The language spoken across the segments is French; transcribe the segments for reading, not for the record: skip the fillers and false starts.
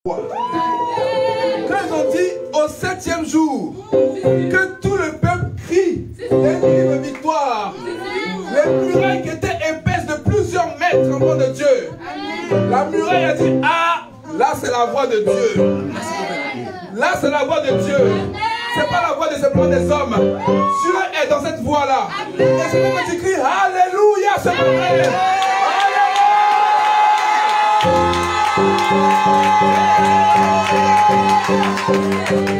Quand ils ont dit au 7e jour que tout le peuple crie des cris de victoire, les murailles qui étaient épaisses de plusieurs mètres en nom de Dieu, la muraille a dit, ah, là c'est la voix de Dieu. Là c'est la voix de Dieu. C'est pas la voix de simplement des hommes. Dieu est dans cette voix-là. Et c'est pourquoi tu cries Alléluia ce matin.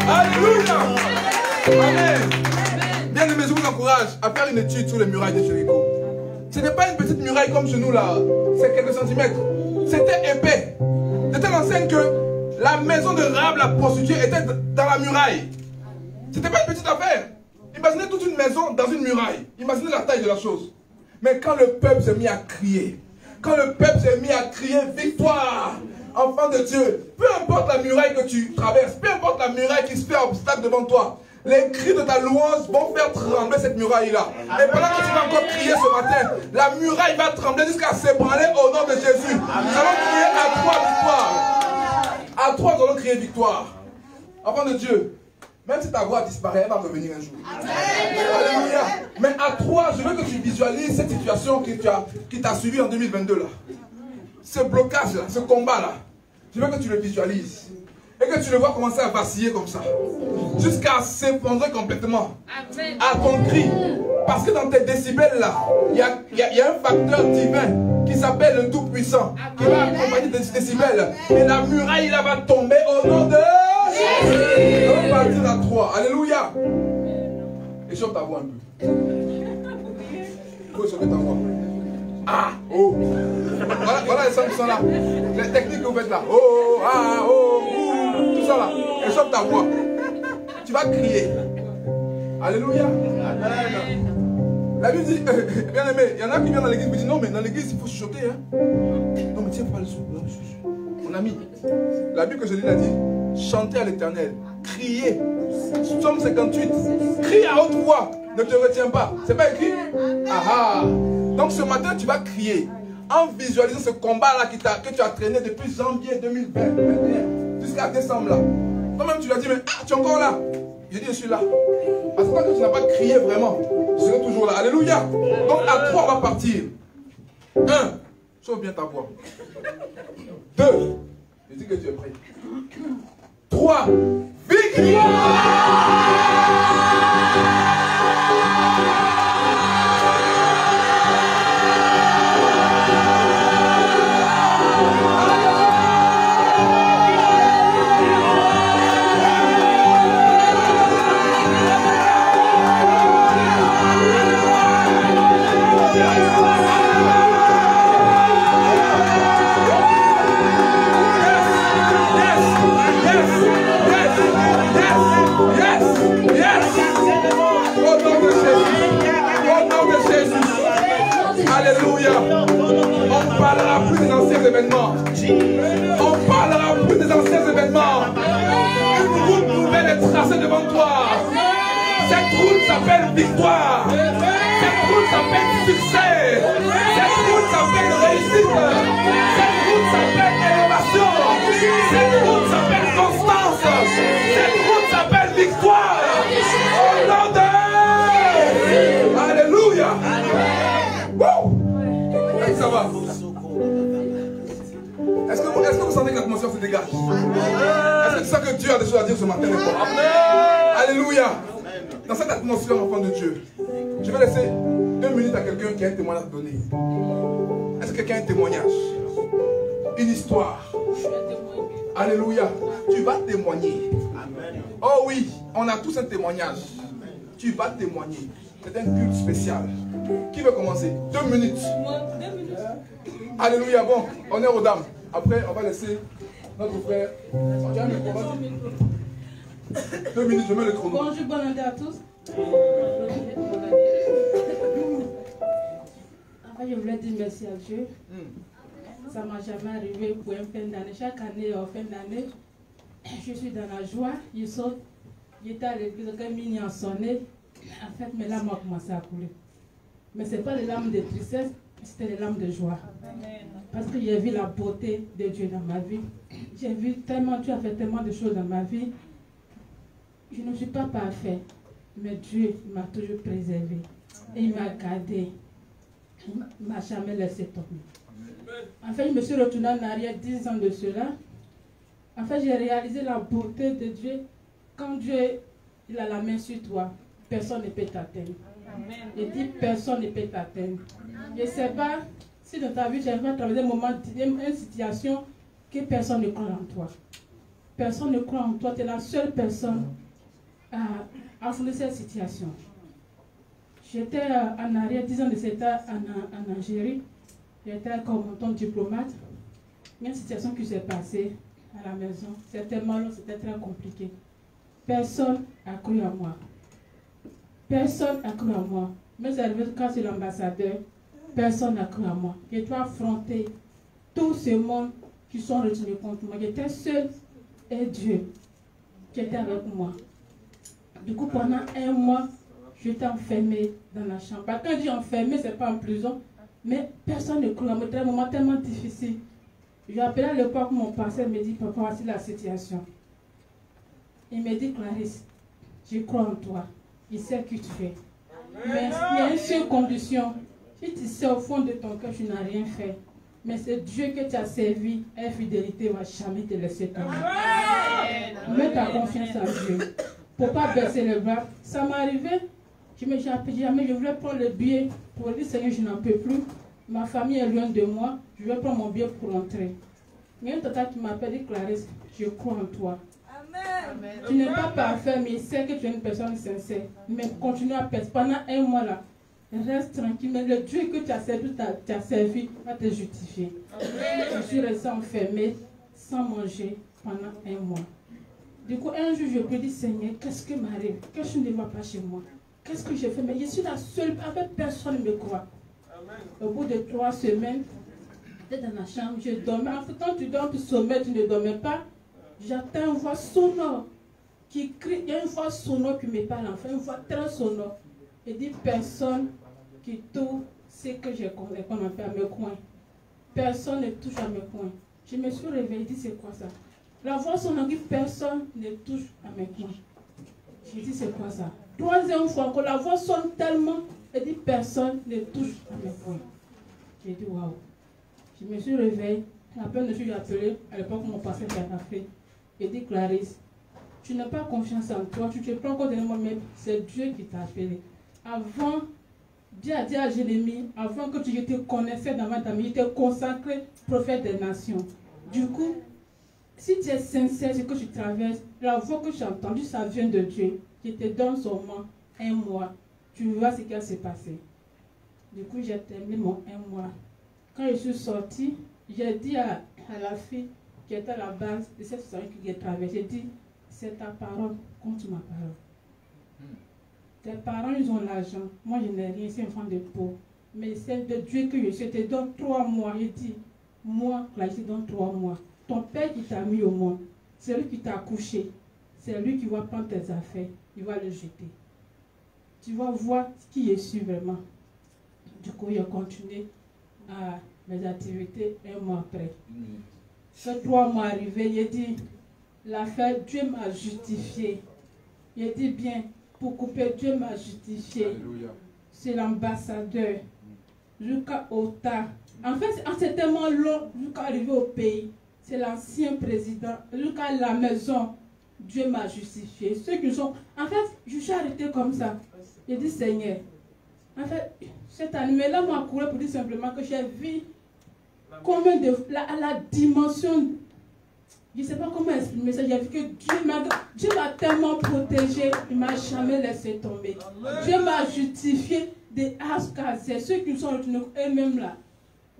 Alléluia. Amen. Bien aimé, je vous encourage à faire une étude sur les murailles de Jéricho. Ce n'est pas une petite muraille comme chez nous là. C'est quelques centimètres. C'était épais. De telle enseigne que la maison de Rahab, la prostituée, était dans la muraille. C'était pas une petite affaire. Imaginez toute une maison dans une muraille. Imaginez la taille de la chose. Mais quand le peuple s'est mis à crier, quand le peuple s'est mis à crier victoire, enfant de Dieu, peu importe la muraille que tu traverses, peu importe la muraille qui se fait obstacle devant toi, les cris de ta louange vont faire trembler cette muraille-là. Et pendant que tu vas encore crier ce matin, la muraille va trembler jusqu'à s'ébranler au nom de Jésus. Nous allons crier à toi victoire. À toi, nous allons crier victoire. Enfant de Dieu, même si ta voix disparaît, elle va revenir un jour. Alléluia. Mais à toi, je veux que tu visualises cette situation qui t'a suivi en 2022 là. Ce blocage là, ce combat là. Je veux que tu le visualises. Et que tu le vois commencer à vaciller comme ça. Jusqu'à s'effondrer complètement. À ton cri. Parce que dans tes décibels là, il y a un facteur divin qui s'appelle le Tout-Puissant. Qui va accompagner tes décibels. Et la muraille là va tomber au nom de Jésus. On va partir à 3. Alléluia. Échauffe ta voix un peu. Il faut échauffer ta voix. Ah, oh. Voilà les sons qui sont là. Les techniques que vous faites là. Oh, ah, oh, tout ça là. Échauffe ta voix. Tu vas crier. Alléluia. Amen. La Bible dit, bien aimé, il y en a qui viennent dans l'église et me disent non, mais dans l'église il faut chuchoter. Hein? Non, mais tiens pas le son. Mon ami, la Bible que je lis l'a dit, chantez à l'Éternel, criez. Psaume 58, crie à haute voix, ne te retiens pas. C'est pas écrit? Ah ah. Donc ce matin tu vas crier en visualisant ce combat-là que tu as traîné depuis janvier 2021 jusqu'à décembre là. Toi-même tu l'as dit, mais ah, tu es encore là. Je dis je suis là. Parce que quand tu n'as pas crié vraiment, je serai toujours là. Alléluia. Donc à 3 on va partir. 1. Chauffe bien ta voix. 2. Je dis que tu es prêt. 3. Victoire. Alléluia. On parlera plus des anciens événements. On parlera plus des anciens événements. Une route nouvelle est tracée devant toi. Cette route s'appelle victoire. Cette route s'appelle succès. Cette route s'appelle réussite. Cette route s'appelle élévation. Cette route s'appelle constance. Cette route s'appelle victoire. Au nom de Alléluia. Wow. Ça va. Est-ce que vous sentez que l'atmosphère se dégage? Est-ce que tu sens que Dieu a des choses à dire ce matin? Alléluia. Dans cette atmosphère, enfant de Dieu, je vais laisser 2 minutes à quelqu'un qui a un témoignage à donner. Est-ce que quelqu'un a un témoignage? Une histoire? Alléluia. Tu vas témoigner. Oh oui, on a tous un témoignage. Tu vas témoigner. C'est un culte spécial. Qui veut commencer? 2 minutes. Alléluia. Bon, honneur aux dames. Après, on va laisser notre frère. 2 minutes, je mets le chrono. Bonjour, bonne année à tous. Enfin, je voulais dire merci à Dieu. Ça ne m'a jamais arrivé pour une fin d'année. Chaque année, en fin d'année, je suis dans la joie. Je saute. J'étais à l'église, quand minuit a sonné. En fait, mes larmes ont commencé à couler. Mais ce n'est pas les larmes de tristesse, c'était les larmes de joie. Parce que j'ai vu la beauté de Dieu dans ma vie. j'ai vu tellement, Dieu a fait tellement de choses dans ma vie. Je ne suis pas parfait, mais Dieu m'a toujours préservé. Et il m'a gardé. Il ne m'a jamais laissé tomber. En fait, je me suis retournée en arrière 10 ans de cela. En fait, j'ai réalisé la beauté de Dieu. Quand Dieu il a la main sur toi, personne ne peut t'atteindre. Il dit personne ne peut t'atteindre. Je ne sais pas si dans ta vie, j'aimerais traverser un moment, une situation que personne ne croit en toi. Personne ne croit en toi. Tu es la seule personne à affronter cette situation. J'étais en arrière 10 ans de cet âge en Algérie. J'étais comme ton diplomate. Il y a une situation qui s'est passée à la maison. C'était mal, c'était très compliqué. Personne n'a cru à moi. Personne n'a cru à moi. Mais c'est arrivé quand c'est l'ambassadeur. Personne n'a cru à moi. Je dois affronter tout ce monde qui sont retenus contre moi. J'étais seule et Dieu qui était avec moi. Du coup, pendant un mois, j'étais enfermée dans la chambre. Quand je dis enfermée, ce n'est pas en prison, mais personne ne croit. C'était un moment tellement difficile. J'ai appelé à l'époque mon pasteur, me dit, papa, voici la situation. Il me dit, Clarisse, je crois en toi. Il sait que tu fais. Mais il y a une seule condition. Si tu sais au fond de ton cœur, tu n'as rien fait. Mais c'est Dieu que tu as servi. Infidélité ne va jamais te laisser tomber. Mets ta confiance en Dieu. Pour ne pas baisser les bras. Ça m'est arrivé. Je voulais prendre le billet pour dire, Seigneur, je n'en peux plus. Ma famille est loin de moi. Je vais prendre mon billet pour rentrer. Il y a un tata qui m'appelle, dit, Clarisse, je crois en toi. Amen. Tu n'es pas parfait, mais il sait que tu es une personne sincère. Mais continue à perdre. Pendant un mois là, reste tranquille. Mais le Dieu que tu as servi va te justifier. Amen. Je suis restée enfermée, sans manger, pendant un mois. Du coup, un jour, je me dis, Seigneur, qu'est-ce qui m'arrive? Qu'est-ce qui ne va pas chez moi? Qu'est-ce que j'ai fait? Mais je suis la seule, avec personne ne me croit. Amen. Au bout de 3 semaines, j'étais dans la chambre, je dormais. En fait, quand tu dors, tu sommeilles, tu ne dormais pas. J'entends une voix sonore qui crie. Il y a une voix sonore qui me parle, enfin, une voix très sonore. Il dit, personne qui touche ce que j'ai qu'on a fait à mes coins. Personne ne touche à mes coins. Je me suis réveillée, dit, c'est quoi ça? La voix sonore dit, personne ne touche à mes coins. J'ai dit, c'est quoi ça? 3e fois encore, la voix sonne tellement, elle dit, personne ne touche à mes coins. J'ai dit, waouh. Je me suis réveillée. À peine je suis appelée, à l'époque, mon pasteur qui a fait. Il dit, Clarisse, tu n'as pas confiance en toi, tu te prends compte de moi-même, c'est Dieu qui t'a appelé. Avant, Dieu a dit à Jérémie, avant que tu te connaissais dans ma famille, il t'est consacré prophète des nations. Du coup, si tu es sincère, ce que tu traverses, la voix que j'ai entendue, ça vient de Dieu, qui te donne seulement un mois. Tu vois ce qui va se passer. Du coup, j'ai terminé mon 1 mois. Quand je suis sortie, j'ai dit à la fille qui était à la base de cette situation que j'ai traversée, j'ai dit, c'est ta parole contre ma parole. Tes parents, ils ont l'argent. Moi, je n'ai rien, c'est une femme de peau. Mais c'est de Dieu que je suis. Je te donne 3 mois. Il dit, moi, là, je te donne 3 mois. Ton père qui t'a mis au monde, c'est lui qui t'a accouché. C'est lui qui va prendre tes affaires. Il va les jeter. Tu vas voir qui je suis vraiment. Du coup, il a continué à mes activités 1 mois après. Ces 3 mois arrivés, il a dit, l'affaire, Dieu m'a justifié. Il a dit bien, pour couper, Dieu m'a justifié. C'est l'ambassadeur, Lucas Ota. En fait, c'est tellement long, Lucas arrivé au pays. C'est l'ancien président, Lucas à la maison. Dieu m'a justifié. Ceux qui sont... En fait, je suis arrêté comme ça. J'ai dit, Seigneur, en fait, cet animal-là m'a couru pour dire simplement que j'ai vu combien de... la dimension... Je ne sais pas comment exprimer ça. J'ai vu que Dieu m'a tellement protégé. Il ne m'a jamais laissé tomber. Dieu m'a justifié des Ascazes. Ceux qui sont retenus eux-mêmes là.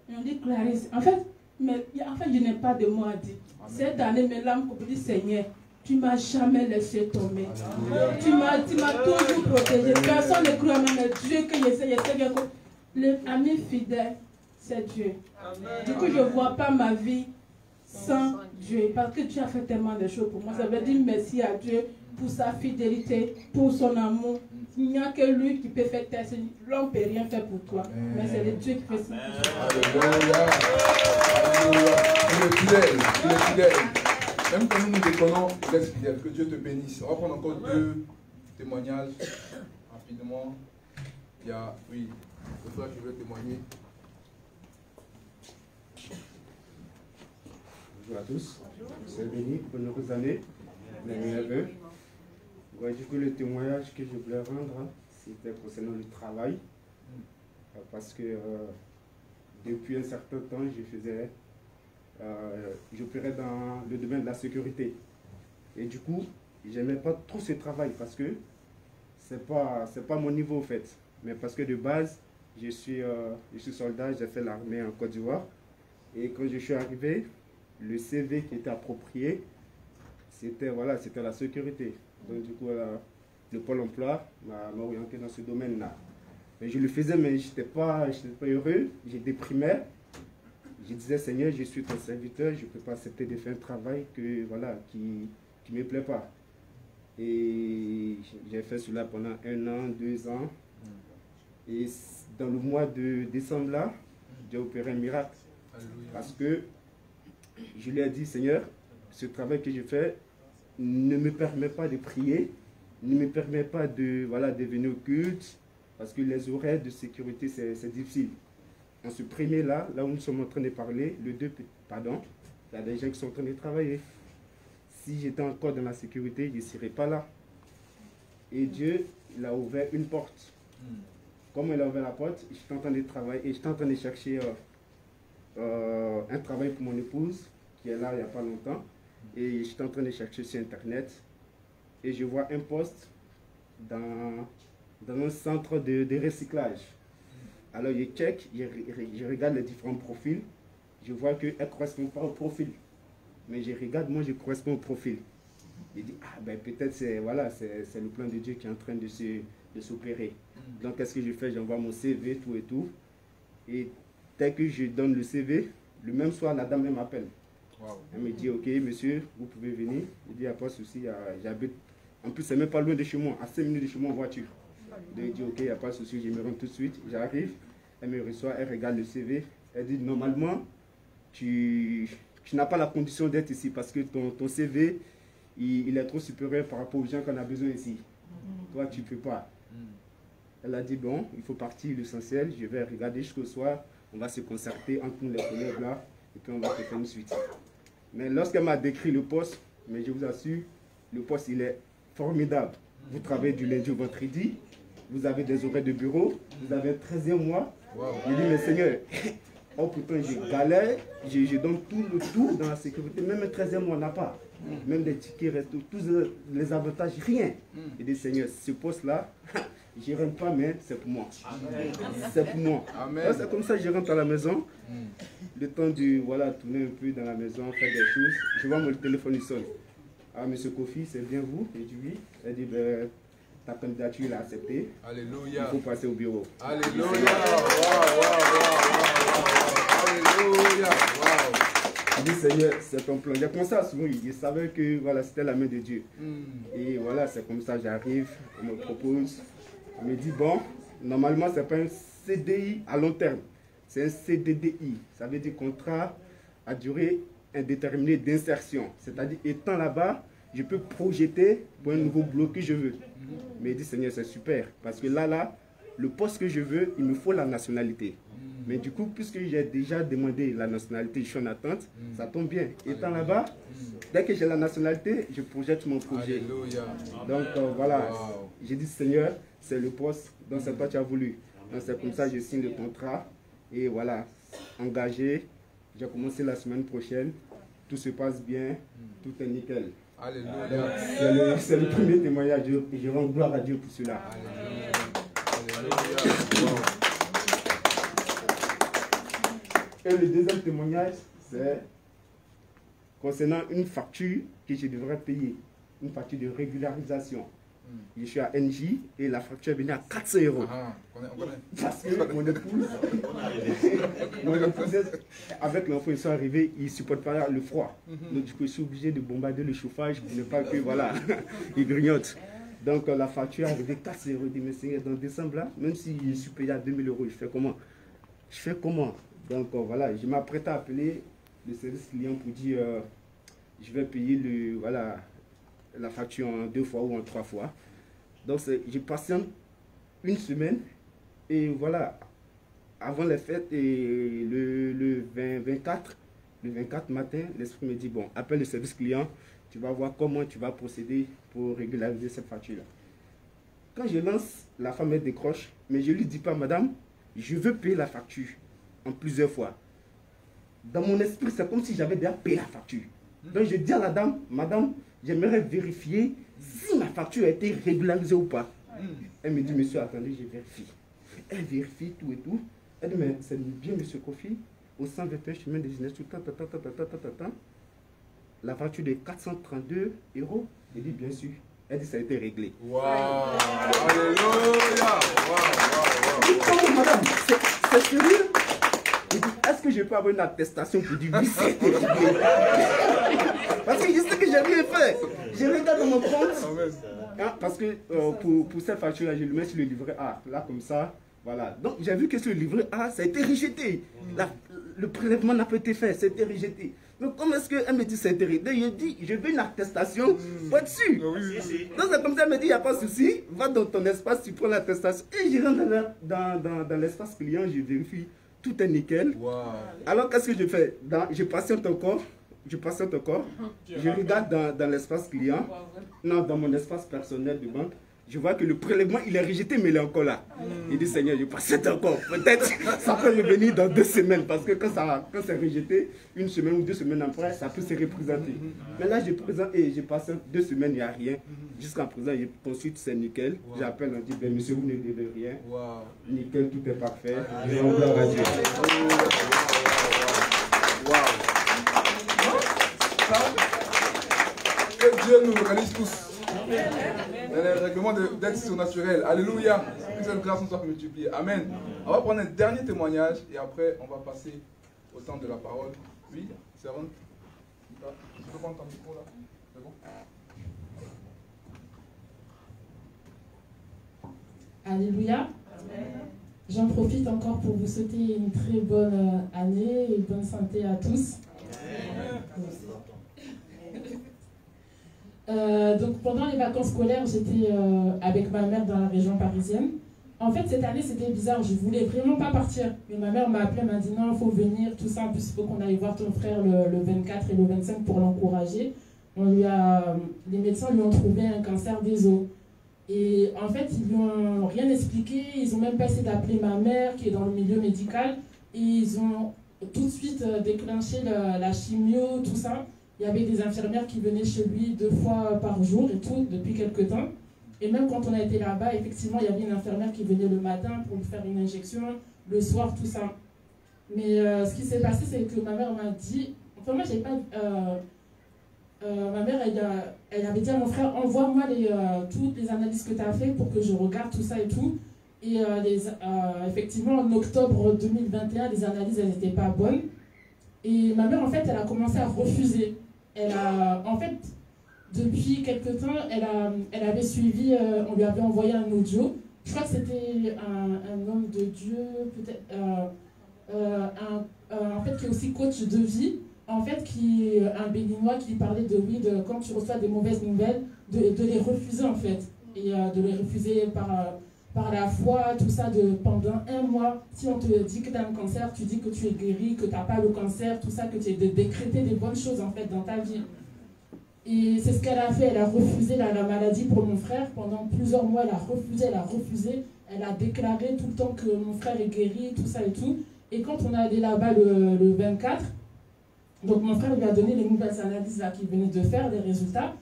Ils ont dit, Clarisse, en fait, je n'ai pas de mots à dire. Cette année, mes larmes pour dire, Seigneur, tu ne m'as jamais laissé tomber. Tu m'as toujours protégé. Personne ne croit à moi, mais Dieu que je sais que l'ami fidèle, c'est Dieu. Du coup, je ne vois pas ma vie sans Dieu parce que Dieu a fait tellement de choses pour moi. Ça veut dire merci à Dieu pour sa fidélité, pour son amour. Il n'y a que lui qui peut faire ça. L'homme ne peut rien faire pour toi. Mais c'est le Dieu qui fait ça. Alléluia. Il est fidèle. Il est fidèle. Même quand nous nous déconnons, il est fidèle. Que Dieu te bénisse. On va prendre encore 2 témoignages rapidement. Il y a, oui, le frère qui veut témoigner. Bonjour à tous. C'est béni, bonne heureuse année. Mes meilleurs vœux. Ouais, du coup, le témoignage que je voulais rendre, c'était concernant le travail. Parce que depuis un certain temps, j'opérais dans le domaine de la sécurité. Et du coup, j'aimais pas trop ce travail parce que c'est pas mon niveau en fait. Mais parce que de base, je suis soldat, j'ai fait l'armée en Côte d'Ivoire. Et quand je suis arrivé, le CV qui était approprié, c'était la sécurité. Donc du coup, le Pôle emploi m'a orienté dans ce domaine-là. Mais je le faisais, mais je n'étais pas heureux, j'ai déprimé. Je disais, Seigneur, je suis ton serviteur, je ne peux pas accepter de faire un travail qui ne me plaît pas. Et j'ai fait cela pendant 1 an, 2 ans. Et dans le mois de décembre là, j'ai opéré un miracle. Parce que je lui ai dit, Seigneur, ce travail que je fais ne me permet pas de prier, ne me permet pas de venir au culte, parce que les horaires de sécurité, c'est difficile. En ce premier-là, là où nous sommes en train de parler, il y a des gens qui sont en train de travailler. Si j'étais encore dans la sécurité, je ne serais pas là. Et Dieu, il a ouvert une porte. Comme il a ouvert la porte, j'étais en train de travailler et j'étais en train de chercher un travail pour mon épouse, qui est là il n'y a pas longtemps. Et j'étais en train de chercher sur Internet. Et je vois un poste dans un centre de recyclage. Alors je check, je regarde les différents profils. Je vois qu'elle ne correspond pas au profil. Mais je regarde, moi je correspond au profil. Je dis, peut-être c'est le plan de Dieu qui est en train de s'opérer. Donc qu'est-ce que je fais? J'envoie mon CV, tout et tout. Et dès que je donne le CV, le même soir, la dame m'appelle. Wow. Elle me dit, ok monsieur, vous pouvez venir. Je dis, il n'y a pas de souci, j'habite. En plus, c'est même pas loin de chez moi, à 5 minutes de chez moi en voiture. Donc, je dis, ok, il n'y a pas de souci, je me rends tout de suite. J'arrive, elle me reçoit, elle regarde le CV. Elle dit, normalement, tu n'as pas la condition d'être ici parce que ton CV, il est trop supérieur par rapport aux gens qu'on a besoin ici. Toi, tu ne peux pas. Elle a dit, bon, il faut partir, l'essentiel, je vais regarder jusqu'au soir, on va se concerter entre nous les collègues là, et puis on va faire une suite. Mais lorsqu'elle m'a décrit le poste, mais je vous assure, le poste, il est formidable. Vous travaillez du lundi au vendredi, vous avez des horaires de bureau, vous avez un 13e mois. Wow. Je dis, mais Seigneur, oh putain, je galère, je donne tout le tour dans la sécurité, même un 13e mois, on n'a pas. Même des tickets restent, tous les avantages, rien. Je dis, Seigneur, ce poste-là, je ne rentre pas, mais c'est pour moi. C'est pour moi. C'est comme ça que je rentre à la maison. Le temps de tourner un peu dans la maison, faire des choses. Je vois mon téléphone, il sonne. Ah, monsieur Kofi, c'est bien vous? Je dis oui. Elle dit, ta candidature est acceptée. Alléluia. Il faut passer au bureau. Alléluia. Alléluia. Je dis, Seigneur, c'est ton plan. J'ai commencé à sourire. Je savais que c'était la main de Dieu. Et voilà, c'est comme ça, j'arrive, on me propose. On me dit, bon, normalement, ce n'est pas un CDI à long terme. C'est un CDDI. Ça veut dire contrat à durée indéterminée d'insertion. C'est-à-dire, étant là-bas, je peux projeter pour un nouveau boulot que je veux. Mais il dit, Seigneur, c'est super. Parce que là, le poste que je veux, il me faut la nationalité. Mais du coup, puisque j'ai déjà demandé la nationalité, je suis en attente, ça tombe bien. Étant là-bas, dès que j'ai la nationalité, je projette mon projet. Alléluia. Donc voilà, j'ai dit, Seigneur, c'est le poste dont c'est toi tu as voulu. Donc c'est comme ça que je signe le contrat. Et voilà, engagé. J'ai commencé la semaine prochaine. Tout se passe bien, tout est nickel. Alléluia. C'est le premier témoignage. Je rends gloire à Dieu pour cela. Alléluia. Et le deuxième témoignage, c'est concernant une facture que je devrais payer. Une facture de régularisation. Je suis à NJ et la facture est venue à 400 €. Ah, on connaît. Parce que mon épouse, avec l'enfant, ils sont arrivés, ils ne supportent pas le froid. Donc du coup, je suis obligé de bombarder le chauffage pour ne pas que, voilà, ils grignotent. Donc la facture est arrivée 400 €. Je dis, mais Seigneur, dans décembre, là, même si je suis payé à 2000 €, je fais comment? Donc voilà, je m'apprête à appeler le service client pour dire, je vais payer la facture en 2 fois ou en 3 fois. Donc je patiente une semaine et voilà, avant les fêtes et le 24 matin, l'esprit me dit, bon, appelle le service client, tu vas voir comment tu vas procéder pour régulariser cette facture-là. Quand je lance, la femme elle décroche, mais je ne lui dis pas, madame, je veux payer la facture en plusieurs fois. Dans mon esprit, c'est comme si j'avais déjà payé la facture. Donc je dis à la dame, madame, j'aimerais vérifier si ma facture a été régularisée ou pas. Elle me dit, monsieur, attendez, je vérifie. Elle vérifie tout et tout. Elle dit, mais c'est bien, monsieur Kofi, au 121 chemin des Ginès, la facture de 432 €. Elle dit, bien sûr. Elle dit, ça a été réglé. Waouh! Alléluia! Waouh! Madame, c'est sérieux? Je dis, est-ce que je peux avoir une attestation pour dire oui, c'est réglé? Parce que je sais que j'ai rien fait. Je regarde dans mon compte. Hein, parce que pour cette facture-là, je le mets sur le livret A. Là, comme ça. Voilà. Donc, j'ai vu que sur le livret A, ça a été rejeté. Le prélèvement n'a pas été fait. Ça a été rejeté. Donc, comment est-ce qu'elle me dit ça a été rejeté? Je dis, je veux une attestation. Pas dessus. Donc, c'est comme ça, elle me dit, il n'y a pas de souci. Va dans ton espace, tu prends l'attestation. Et je rentre dans l'espace client, je vérifie. Tout est nickel. Wow. Alors, qu'est-ce que je fais? Je patiente encore. Je regarde dans l'espace client, non, dans mon espace personnel de banque. Je vois que le prélèvement, il est rejeté, mais il est encore là. Il dit, Seigneur, je patiente encore. Peut-être ça peut revenir dans 2 semaines. Parce que quand c'est rejeté, 1 semaine ou 2 semaines après, ça peut se représenter. Mais là, je présente et je patiente 2 semaines, il n'y a rien. Jusqu'à présent, je consulte, c'est nickel. Wow. J'appelle, on dit, ben, monsieur, vous ne devez rien. Wow. Nickel, tout est parfait. Et on gloire à Dieu. Que Dieu nous réalise tous. Le règlement d'être surnaturel. Alléluia. Que cette grâce nous soit multipliée. Amen. On va prendre un dernier témoignage et après on va passer au temps de la parole. Oui, servante. Tu peux prendre ton micro là. C'est bon? Alléluia. J'en profite encore pour vous souhaiter une très bonne année et bonne santé à tous. Donc pendant les vacances scolaires, j'étais avec ma mère dans la région parisienne. En fait, cette année, c'était bizarre. Je voulais vraiment pas partir. Mais ma mère m'a appelé, m'a dit non, il faut venir, tout ça. En plus, il faut qu'on aille voir ton frère le 24 et le 25 pour l'encourager. Les médecins lui ont trouvé un cancer des os. Et en fait, ils lui ont rien expliqué. Ils ont même pas essayé d'appeler ma mère qui est dans le milieu médical. Et ils ont tout de suite déclenché la chimio, tout ça. Il y avait des infirmières qui venaient chez lui 2 fois par jour et tout, depuis quelques temps. Et même quand on a été là-bas, effectivement, il y avait une infirmière qui venait le matin pour lui faire une injection, le soir, tout ça. Mais ce qui s'est passé, c'est que ma mère m'a dit... Enfin, moi, j'ai pas... ma mère, elle avait dit à mon frère, envoie-moi toutes les analyses que tu as faites pour que je regarde tout ça et tout. Et effectivement, en octobre 2021, les analyses, elles n'étaient pas bonnes. Et ma mère, en fait, elle a commencé à refuser. En fait, depuis quelques temps, elle avait suivi, on lui avait envoyé un audio. Je crois que c'était un homme de Dieu, peut-être, en fait, qui est aussi coach de vie. En fait, un béninois qui parlait de quand tu reçois des mauvaises nouvelles, de les refuser en fait. Et de les refuser par la foi, tout ça, pendant 1 mois. Si on te dit que tu as un cancer, tu dis que tu es guéri, que tu n'as pas le cancer, tout ça, que tu es de décréter des bonnes choses en fait dans ta vie. Et c'est ce qu'elle a fait, elle a refusé la maladie pour mon frère. Pendant plusieurs mois, elle a refusé. Elle a déclaré tout le temps que mon frère est guéri, tout ça et tout. Et quand on est allé là-bas le 24, donc mon frère lui a donné les nouvelles analyses là qu'il venait de faire, les résultats.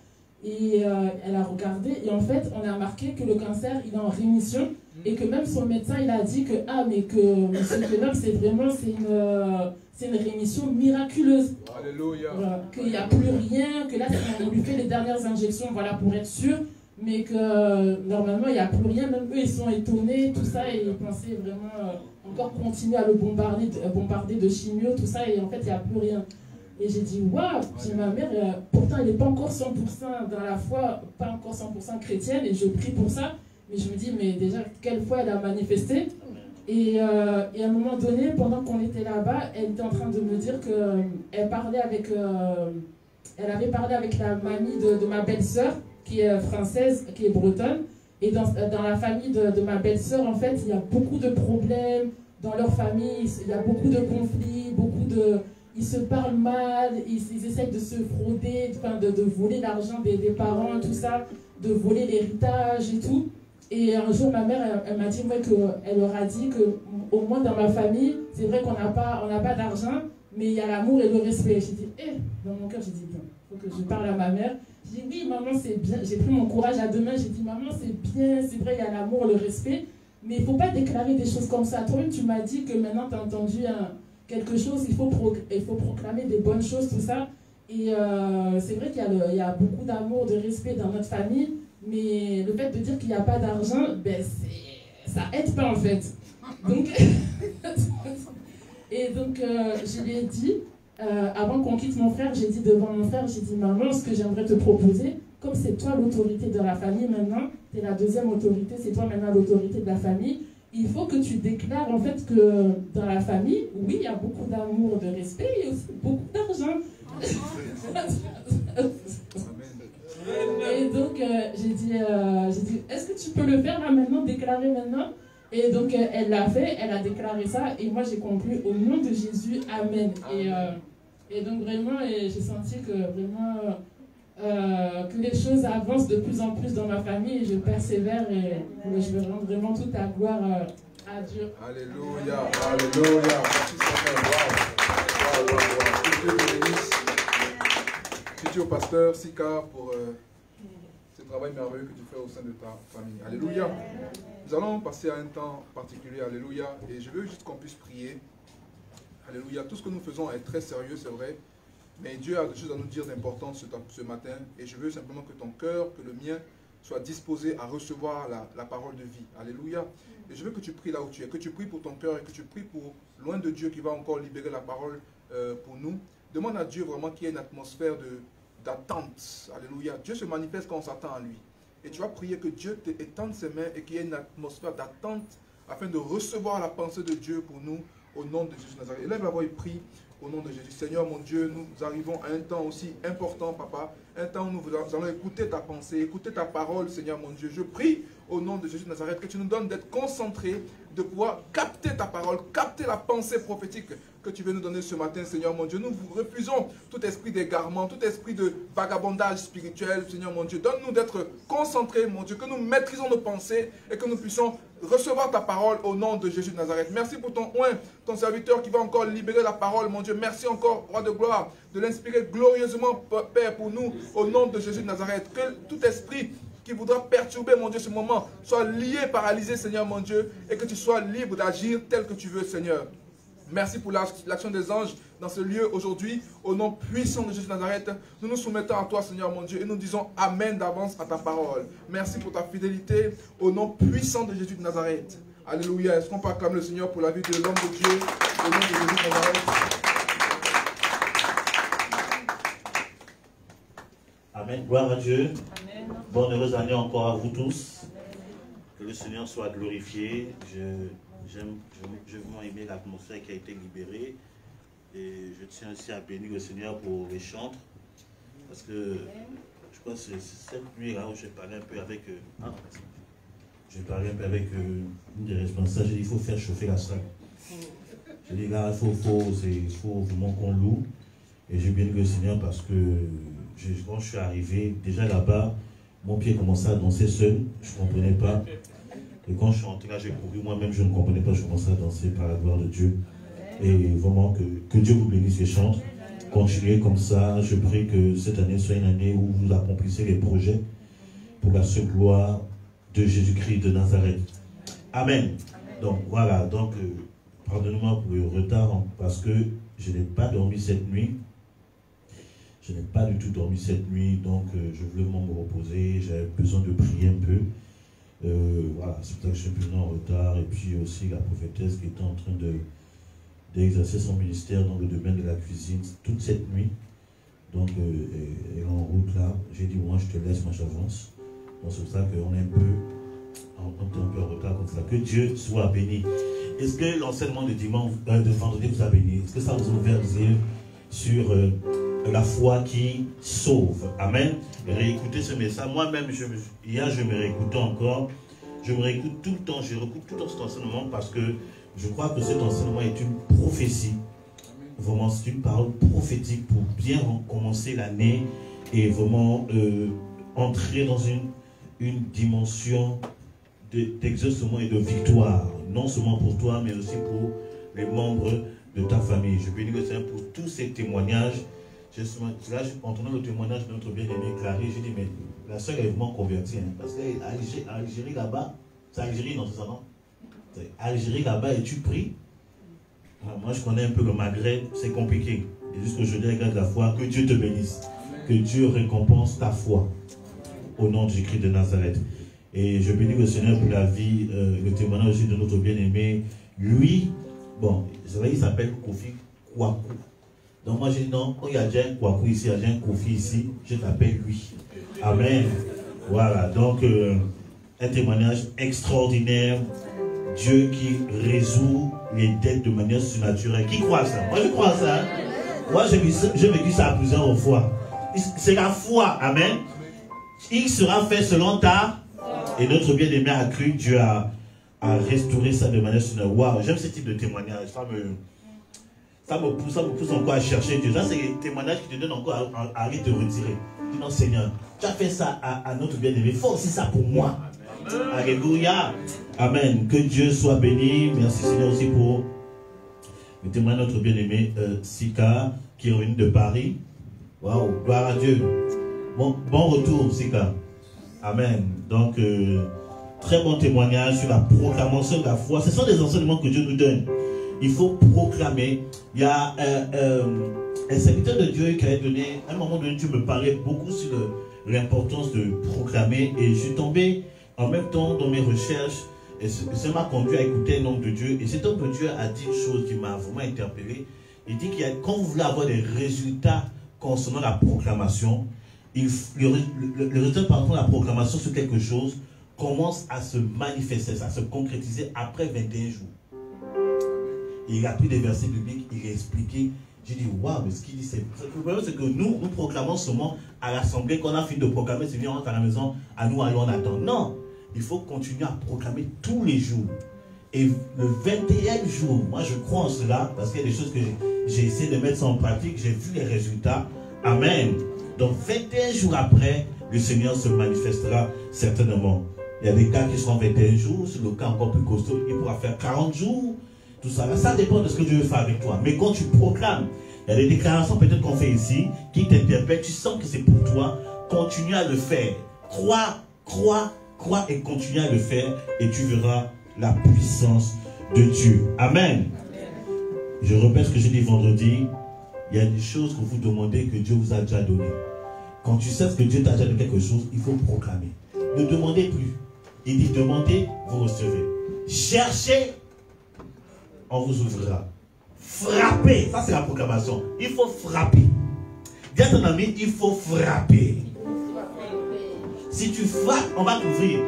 Et elle a regardé et en fait on a remarqué que le cancer il est en rémission et que même son médecin il a dit que mais que M. Clément c'est une rémission miraculeuse. Alléluia. Voilà, qu'il n'y a plus rien, que là on lui fait les dernières injections voilà, pour être sûr. mais que normalement il n'y a plus rien. Même eux, ils sont étonnés, tout ça, et ils pensaient vraiment encore continuer à le bombarder de chimio, tout ça, et en fait, il n'y a plus rien. Et j'ai dit, waouh, j'ai ma mère, pourtant elle n'est pas encore 100% dans la foi, pas encore 100% chrétienne, et je prie pour ça. Mais je me dis, mais déjà, quelle fois elle a manifesté? Et à un moment donné, pendant qu'on était là-bas, elle était en train de me dire qu'elle parlait avec... elle avait parlé avec la mamie de ma belle-sœur, qui est française, qui est bretonne. Et dans la famille de ma belle-sœur, en fait, il y a beaucoup de problèmes. Dans leur famille, il y a beaucoup de conflits, ils se parlent mal, ils essayent de se frauder, de voler l'argent des parents, tout ça, de voler l'héritage et tout. Et un jour, ma mère, elle m'a dit qu'elle leur a dit qu'au moins dans ma famille, c'est vrai qu'on n'a pas d'argent, mais il y a l'amour et le respect. J'ai dit, dans mon cœur, j'ai dit, bon, il faut que je parle à ma mère. J'ai dit, oui, maman, c'est bien. J'ai pris mon courage à deux mains, j'ai dit, maman, c'est bien, c'est vrai, il y a l'amour, le respect, mais il ne faut pas déclarer des choses comme ça. Toi-même, tu m'as dit que maintenant, tu as entendu quelque chose, il faut proclamer des bonnes choses, tout ça. Et c'est vrai qu'il y a beaucoup d'amour, de respect dans notre famille, mais le fait de dire qu'il n'y a pas d'argent, ben ça aide pas en fait. Donc, et donc je lui ai dit, avant qu'on quitte mon frère, j'ai dit devant mon frère, j'ai dit, maman, ce que j'aimerais te proposer, comme c'est toi l'autorité de la famille maintenant, tu es la deuxième autorité, c'est toi maintenant l'autorité de la famille, il faut que tu déclares en fait que dans la famille, oui, il y a beaucoup d'amour, de respect, et aussi beaucoup d'argent. Et donc j'ai dit est-ce que tu peux le faire là maintenant, déclarer maintenant? Et donc elle l'a fait, elle a déclaré ça, et moi j'ai conclu au nom de Jésus, amen. Et donc vraiment, j'ai senti que vraiment que les choses avancent de plus en plus dans ma famille, et je persévère, et je veux rendre vraiment toute la gloire à Dieu. Alléluia, alléluia. Merci Seigneur. Que Dieu te bénisse. Merci au pasteur Sika pour ce travail merveilleux que tu fais au sein de ta famille. Alléluia. Nous allons passer à un temps particulier. Alléluia. Et je veux juste qu'on puisse prier. Alléluia. Tout ce que nous faisons est très sérieux, c'est vrai. Mais Dieu a des choses à nous dire d'important ce matin. Et je veux simplement que ton cœur, que le mien, soit disposé à recevoir la parole de vie. Alléluia. Et je veux que tu pries là où tu es. Que tu pries pour ton cœur et que tu pries pour loin de Dieu qui va encore libérer la parole pour nous. Demande à Dieu vraiment qu'il y ait une atmosphère d'attente. Alléluia. Dieu se manifeste quand on s'attend à lui. Et tu vas prier que Dieu t'étende ses mains et qu'il y ait une atmosphère d'attente afin de recevoir la pensée de Dieu pour nous au nom de Jésus de Nazareth. Élève la voix et prie au nom de Jésus. Seigneur mon Dieu, nous arrivons à un temps aussi important, Papa. Un temps où nous allons écouter ta pensée, écouter ta parole, Seigneur mon Dieu. Je prie au nom de Jésus de Nazareth que tu nous donnes d'être concentrés, de pouvoir capter ta parole, capter la pensée prophétique que tu veux nous donner ce matin, Seigneur mon Dieu. Nous refusons tout esprit d'égarement, tout esprit de vagabondage spirituel, Seigneur mon Dieu. Donne-nous d'être concentrés, mon Dieu, que nous maîtrisons nos pensées et que nous puissions recevoir ta parole au nom de Jésus de Nazareth. Merci pour ton oint, ton serviteur qui va encore libérer la parole, mon Dieu. Merci encore, Roi de gloire, de l'inspirer glorieusement, Père, pour nous, au nom de Jésus de Nazareth. Que tout esprit qui voudra perturber, mon Dieu, ce moment, soit lié, paralysé, Seigneur, mon Dieu, et que tu sois libre d'agir tel que tu veux, Seigneur. Merci pour l'action des anges dans ce lieu aujourd'hui. Au nom puissant de Jésus de Nazareth, nous nous soumettons à toi, Seigneur, mon Dieu, et nous disons Amen d'avance à ta parole. Merci pour ta fidélité. Au nom puissant de Jésus de Nazareth. Alléluia. Est-ce qu'on peut acclamer le Seigneur pour la vie de l'homme de Dieu au nom de Jésus de Nazareth? Amen. Gloire à Dieu. Amen. Bonne heureuse année encore à vous tous. Que le Seigneur soit glorifié. J'ai vraiment aimé l'atmosphère qui a été libérée. Et je tiens aussi à bénir le Seigneur pour les chantres. Parce que je pense que c'est cette nuit-là où j'ai parlé un peu avec une des responsables. J'ai dit il faut faire chauffer la salle. J'ai dit là, il faut vraiment qu'on loue. Et j'ai béni le Seigneur parce que quand je suis arrivé, déjà là-bas, mon pied commençait à danser seul. Je ne comprenais pas. Et quand je suis entré là, j'ai couru moi-même, je ne comprenais pas, je commençais à danser par la gloire de Dieu. Et vraiment, que Dieu vous bénisse les chantres. Continuez comme ça. Je prie que cette année soit une année où vous accomplissez les projets pour la seule gloire de Jésus-Christ de Nazareth. Amen. Donc voilà, donc pardonnez-moi pour le retard parce que je n'ai pas dormi cette nuit. Je n'ai pas du tout dormi cette nuit, donc je voulais me reposer. J'avais besoin de prier un peu. Voilà, c'est pour ça que je suis un peu en retard. Et puis aussi la prophétesse qui était en train d'exercer son ministère dans le domaine de la cuisine toute cette nuit. Donc, elle est en route là. J'ai dit, moi, je te laisse, moi, j'avance. Donc, c'est pour ça qu'on est un peu en retard comme ça. Que Dieu soit béni. Est-ce que l'enseignement de dimanche, de vendredi vous a béni? Est-ce que ça vous a ouvert les yeux sur la foi qui sauve? Amen. Réécoutez ce message. Moi-même, hier, je me réécoutais encore. Je me réécoute tout le temps. Je réécoute tout le temps cet enseignement parce que je crois que cet enseignement est une prophétie. Vraiment, c'est une parole prophétique pour bien commencer l'année et vraiment entrer dans une dimension d'exaucement et de victoire. Non seulement pour toi, mais aussi pour les membres de ta famille. Je bénis le Seigneur pour tous ces témoignages. Là, entendant le témoignage de notre bien-aimé Clarisse, j'ai dit, mais la soeur est vraiment convertie. Hein, parce qu'à Algérie là-bas, c'est Algérie, non, c'est ça, non? Algérie là-bas, et tu pries. Moi, je connais un peu le Maghreb, c'est compliqué. Et jusqu'aujourd'hui, regarde la foi, que Dieu te bénisse. Que Dieu récompense ta foi. Au nom de Jésus de Nazareth. Et je bénis le Seigneur pour la vie, le témoignage aussi de notre bien-aimé. Lui, bon, c'est vrai, il s'appelle Kofi Kwaku. Donc moi, j'ai dit non, quand il y a déjà un Kwaku ici, il y a déjà un Kofi ici, je t'appelle lui. Amen. Voilà, donc un témoignage extraordinaire. Dieu qui résout les dettes de manière surnaturelle. Qui croit ça? Moi, je crois ça. Hein? Moi, je me dis ça à plusieurs fois. C'est la foi. Amen. Il sera fait selon ta. Et notre bien-aimé a cru. Dieu a restauré ça de manière surnaturelle. Waouh, j'aime ce type de témoignage. Ça me pousse encore à chercher Dieu. Ça, c'est des témoignages qui te donnent encore à te retirer. Dis non, Seigneur, tu as fait ça à notre bien-aimé. Fais aussi ça pour moi. Alléluia. Amen. Que Dieu soit béni. Merci Seigneur aussi pour le témoin de notre bien-aimé Sika qui est revenu de Paris. Waouh, gloire à Dieu. Bon retour Sika. Amen. Donc, très bon témoignage sur la proclamation de la foi. Ce sont des enseignements que Dieu nous donne. Il faut proclamer. Il y a un serviteur de Dieu qui a donné, à un moment donné, tu me parlais beaucoup sur l'importance de proclamer et je suis tombé en même temps dans mes recherches et ça m'a conduit à écouter un homme de Dieu et cet homme de Dieu a dit une chose qui m'a vraiment interpellé. Il dit qu'il y a, quand vous voulez avoir des résultats concernant la proclamation, le résultat par rapport à la proclamation sur quelque chose commence à se manifester, à se concrétiser après 21 jours. Et il a pris des versets bibliques, il a expliqué. J'ai dit, waouh, mais ce qu'il dit, c'est... Le problème, c'est que nous proclamons seulement à l'assemblée, qu'on a fini de proclamer, c'est bien, on rentre à la maison, à nous, allons, on attend. Non, il faut continuer à proclamer tous les jours. Et le 21e jour, moi je crois en cela, parce qu'il y a des choses que j'ai essayé de mettre ça en pratique, j'ai vu les résultats. Amen. Donc 21 jours après, le Seigneur se manifestera certainement. Il y a des cas qui seront 21 jours, sur le cas encore plus costaud, il pourra faire 40 jours. Tout ça, ça dépend de ce que Dieu veut faire avec toi. Mais quand tu proclames, il y a des déclarations peut-être qu'on fait ici qui t'interpellent. Tu sens que c'est pour toi. Continue à le faire. Crois et continue à le faire. Et tu verras la puissance de Dieu. Amen. Je répète ce que j'ai dit vendredi. Il y a des choses que vous demandez que Dieu vous a déjà donné. Quand tu sais que Dieu t'a déjà donné quelque chose, il faut proclamer. Ne demandez plus. Il dit demandez, vous recevez. Cherchez, on vous ouvrira. Frappez, ça c'est la proclamation. Il faut frapper. Dis à ton ami, il faut frapper. Si tu frappes, on va t'ouvrir.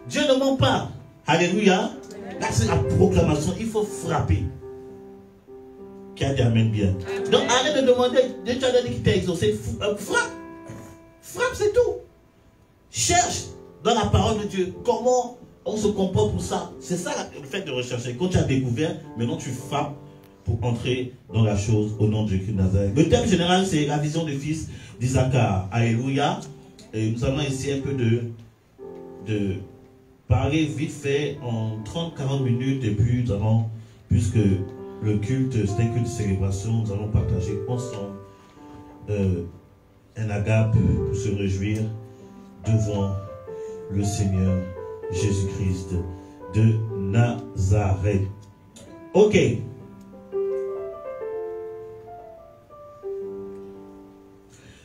Dieu ne ment pas. Alléluia. Là c'est la proclamation, il faut frapper. Qui a dit amen bien. Donc arrête de demander, Dieu t'a dit qu'il t'a exaucé. Frappe. Frappe, c'est tout. Cherche dans la parole de Dieu comment on se comporte pour ça. C'est ça le fait de rechercher. Quand tu as découvert, maintenant tu frappes pour entrer dans la chose au nom de Jésus de Nazareth. Le thème général, c'est la vision du fils d'Isaacar. Alléluia. Et nous allons essayer un peu de parler vite fait en 30-40 minutes. Et puis nous allons, puisque le culte, c'est un culte de célébration, nous allons partager ensemble un agape pour se réjouir devant le Seigneur Jésus-Christ de Nazareth. Ok.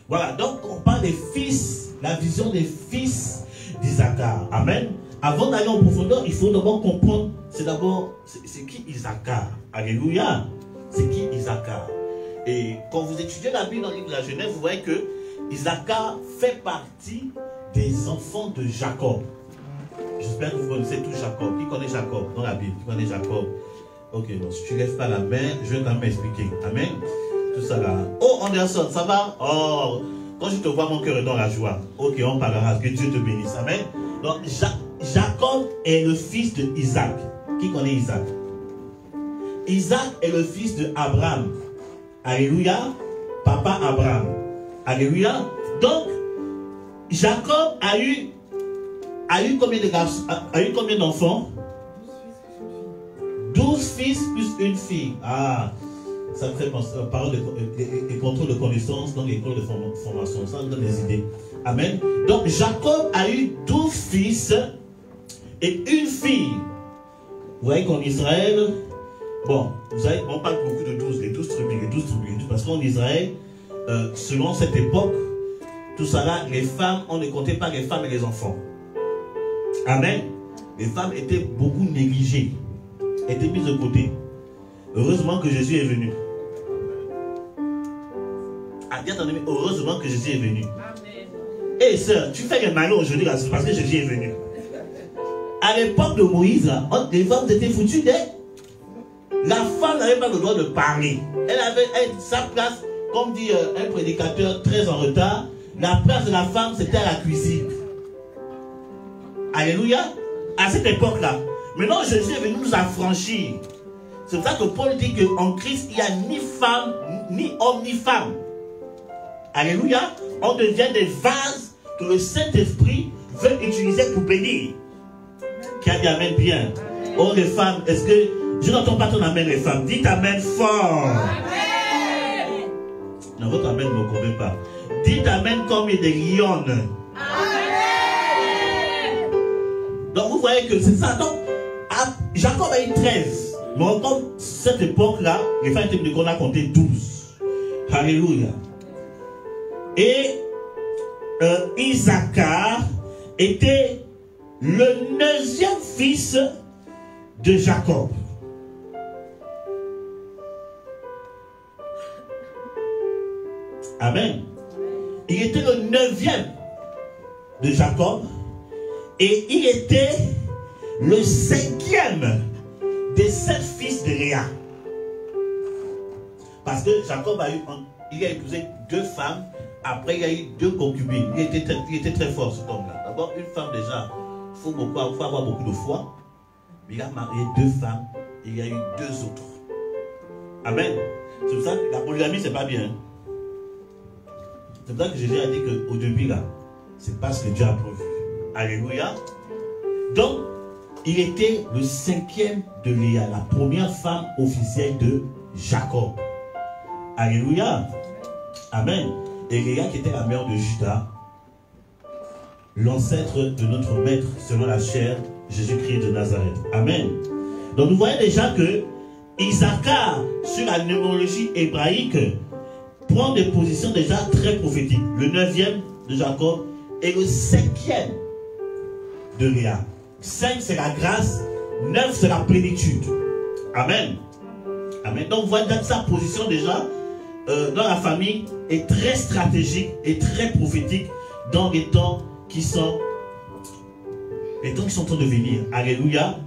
Voilà, donc on parle des fils, la vision des fils d'Isaacar. Amen. Avant d'aller en profondeur, il faut d'abord comprendre, c'est qui Isaacar. Alléluia. C'est qui Isaacar. Et quand vous étudiez la Bible dans le livre de la Genèse, vous voyez que Isaacar fait partie des enfants de Jacob. J'espère que vous connaissez tous Jacob. Qui connaît Jacob dans la Bible? Qui connaît Jacob? Ok, donc si tu ne lèves pas la main, je vais quand même expliquer. Amen. Tout ça là. Oh, Anderson, ça va? Oh, quand je te vois, mon cœur est dans la joie. Ok, on parlera. Que Dieu te bénisse. Amen. Donc, Jacob est le fils de Isaac. Qui connaît Isaac? Isaac est le fils de Abraham. Alléluia. Papa Abraham. Alléluia. Donc, Jacob a eu combien de garçons? A eu combien d'enfants? 12 fils plus une fille. Ah, ça me fait penser parole et contrôle de connaissance dans l'école de formation. Ça nous donne des idées. Amen. Donc, Jacob a eu 12 fils et une fille. Vous voyez qu'en Israël, bon, vous savez, on parle beaucoup de 12, les 12 tribus, parce qu'en Israël, selon cette époque, tout ça là, les femmes, on ne comptait pas les femmes et les enfants. Amen. Les femmes étaient beaucoup négligées, étaient mises de côté. Heureusement que Jésus est venu. Ah, bien entendu, heureusement que Jésus est venu. Hé sœur, tu fais les malheurs aujourd'hui, c'est parce que Jésus est venu. À l'époque de Moïse, les femmes étaient foutues d'elle. La femme n'avait pas le droit de parler. Elle avait sa place, comme dit un prédicateur très en retard, la place de la femme c'était à la cuisine. Alléluia. À cette époque-là. Maintenant, Jésus est venu nous affranchir. C'est pour ça que Paul dit qu'en Christ, il n'y a ni femme, ni homme, ni femme. Alléluia. On devient des vases que le Saint-Esprit veut utiliser pour bénir. Qui a dit amen bien. Oh les femmes, est-ce que... Je n'entends pas ton amen les femmes. Dites amen fort. Amen. Non, votre amen ne me convainc pas. Dites amen comme il y a des lionnes. Amen. Donc vous voyez que c'est ça. Donc, Jacob a eu 13. Mais comme cette époque-là, les femmes étaient qu'on a compté 12. Alléluia. Et Isaacar était le 9e fils de Jacob. Amen. Il était le 9e de Jacob et il était le 5e des 7 fils de Léa. Parce que Jacob a épousé 2 femmes, après il y a eu 2 concubines. Il était très fort cet homme-là. D'abord, une femme déjà, il faut avoir beaucoup de foi. Mais il a marié 2 femmes et il y a eu 2 autres. Amen. C'est pour ça que la polygamie, c'est pas bien. C'est pour ça que Jésus a dit qu'au début, là, c'est pas ce que Dieu a prévu. Alléluia. Donc, il était le 5e de Léa, la première femme officielle de Jacob. Alléluia. Amen. Et Léa qui était la mère de Judas, l'ancêtre de notre maître selon la chair, Jésus-Christ de Nazareth. Amen. Donc nous voyons déjà que Isaacar, sur la numérologie hébraïque, prend des positions déjà très prophétiques. Le 9e de Jacob et le 5e de Léa. 5 c'est la grâce, 9 c'est la plénitude. Amen. Amen. Donc vous voyez que sa position déjà dans la famille est très stratégique et très prophétique dans les temps qui sont en train de venir. Alléluia.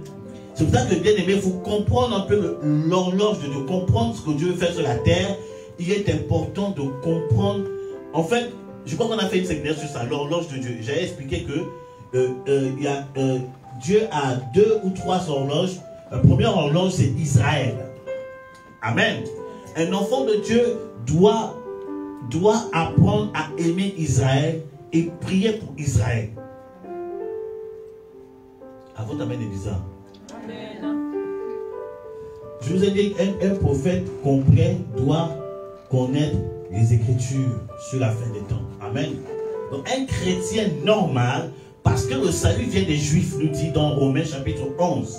C'est pour ça que bien aimé, il faut comprendre un peu l'horloge de Dieu, comprendre ce que Dieu veut faire sur la terre. Il est important de comprendre. En fait, je crois qu'on a fait une séminaire sur ça, l'horloge de Dieu. J'avais expliqué que Dieu a 2 ou 3 horloges. La première horloge, c'est Israël. Amen. Un enfant de Dieu doit apprendre à aimer Israël et prier pour Israël. À votre amen est bizarre. Amen. Je vous ai dit qu'un prophète complet doit connaître les Écritures sur la fin des temps. Amen. Donc un chrétien normal, parce que le salut vient des Juifs, nous dit dans Romains chapitre 11.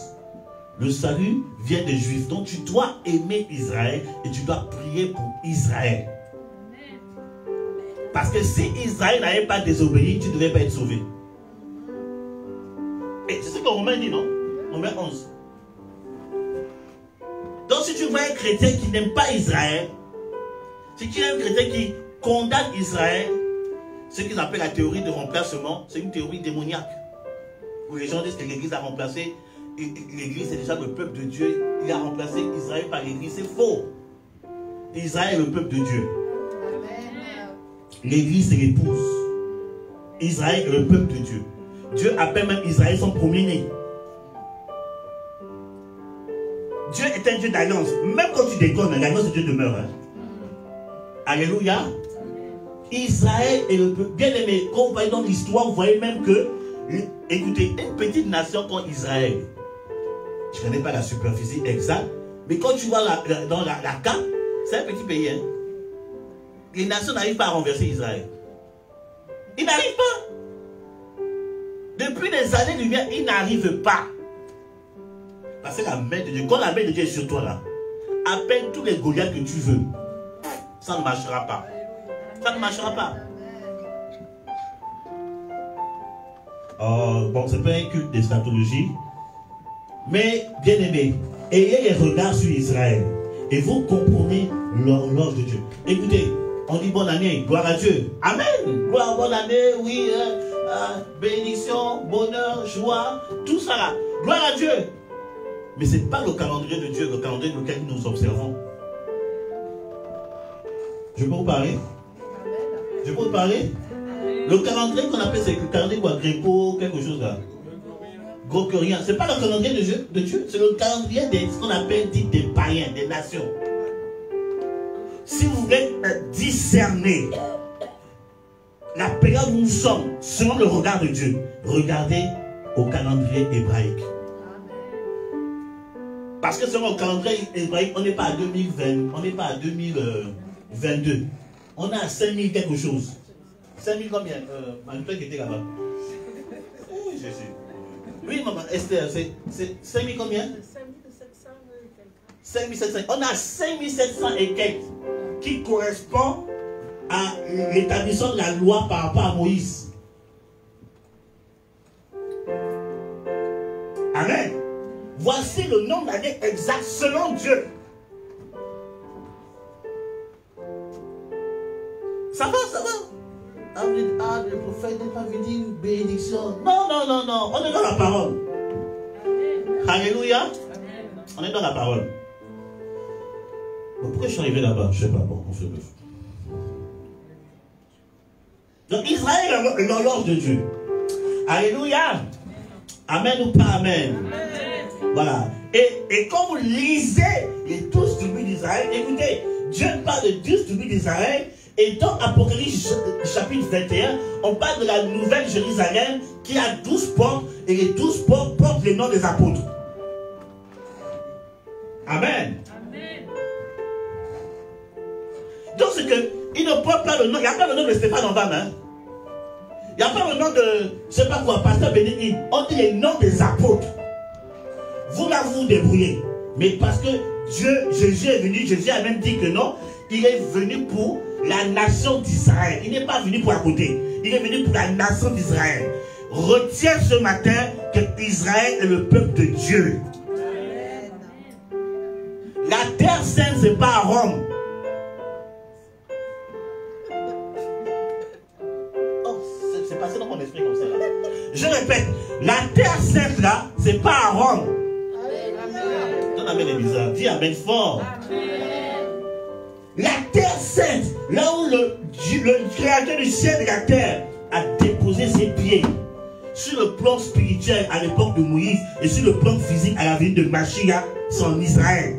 Le salut vient des Juifs. Donc tu dois aimer Israël et tu dois prier pour Israël. Parce que si Israël n'avait pas désobéi, tu ne devais pas être sauvé. Et c'est ce que Romain dit, non? Romain 11. Donc si tu vois un chrétien qui n'aime pas Israël, si tu as un chrétien qui condamne Israël, ce qu'ils appellent la théorie de remplacement, c'est une théorie démoniaque. Où les gens disent que l'Église a remplacé, l'Église c'est déjà le peuple de Dieu, il a remplacé Israël par l'Église, c'est faux. Israël est le peuple de Dieu. L'Église c'est l'épouse. Israël est le peuple de Dieu. Dieu appelle même Israël son premier-né. Dieu est un Dieu d'alliance. Même quand tu déconnes, l'alliance de Dieu demeure. Hein? Alléluia. Israël est le peuple. Bien aimé, quand vous voyez dans l'histoire, vous voyez même que, écoutez, une petite nation comme Israël, je ne connais pas la superficie exacte, mais quand tu vois dans la carte, c'est un petit pays. Hein? Les nations n'arrivent pas à renverser Israël. Ils n'arrivent pas. Depuis des années-lumière, ils n'arrivent pas. Parce que la main de Dieu, quand la main de Dieu est sur toi là, appelle tous les Goliaths que tu veux. Ça ne marchera pas. Ça ne marchera pas. Bon, c'est pas un culte d'eschatologie. Mais, bien aimé, ayez les regards sur Israël. Et vous comprenez l'horloge de Dieu. Écoutez, on dit bonne année, gloire à Dieu. Amen. Gloire, bonne année, oui. Bénédiction, bonheur, joie, tout ça là. Gloire à Dieu. Mais ce n'est pas le calendrier de Dieu, le calendrier lequel nous observons. Je peux vous parler? Je peux vous parler? Le calendrier qu'on appelle, c'est le calendrier quoi, Gréco, quelque chose là. Grégorien. Ce n'est pas le calendrier de Dieu, c'est le calendrier de ce qu'on appelle dit des païens, des nations. Si vous voulez discerner la période où nous sommes, selon le regard de Dieu, regardez au calendrier hébraïque. Parce que selon le calendrier hébraïque, on n'est pas à 2020, on n'est pas à 2022. On est à 5000 quelque chose. 5000 combien? Manuel qui était là-bas. Oui, je sais. Oui, maman, Esther, c'est 5000 combien? 5700. On a 5700 et quelques qui correspond à l'établissement de la loi par rapport à Moïse. Amen. Voici le nombre d'années exact selon Dieu. Ça va, ça va. Ah, le prophète n'est pas venu une bénédiction. Non, non, non, non. On est dans la parole. Amen. Alléluia. Amen. On est dans la parole. Bon, pourquoi je suis arrivé là-bas? Je ne sais pas. Bon, on fait le feu. Donc Israël est l'horloge de Dieu. Alléluia. Amen ou pas amen? Amen. Voilà. Et quand vous lisez les 12 tribus d'Israël, écoutez, Dieu parle de 12 tribus d'Israël. Et dans Apocalypse chapitre 21, on parle de la nouvelle Jérusalem qui a 12 portes et les 12 portes portent les noms des apôtres. Amen. Amen. Donc c'est que il ne porte pas le nom, il n'y a pas le nom de Stéphane en bas, hein. Il n'y a pas le nom de, je ne sais pas quoi, pasteur Bénédicte. On dit les noms des apôtres. Vous là, vous débrouillez. Mais parce que Dieu, Jésus est venu, Jésus a même dit que non, il est venu pour la nation d'Israël. Il n'est pas venu pour à côté. Il est venu pour la nation d'Israël. Retiens ce matin que Israël est le peuple de Dieu. Amen. La terre sainte, ce n'est pas à Rome. Oh, c'est passé dans mon esprit comme ça. Là. Je répète, la terre sainte là, ce n'est pas à Rome. Amen. Ton amen est bizarre. Dis amen fort. Amen. La terre sainte, là où le créateur du ciel et de la terre a déposé ses pieds, sur le plan spirituel à l'époque de Moïse et sur le plan physique à la venue de Mashiach, c'est en Israël.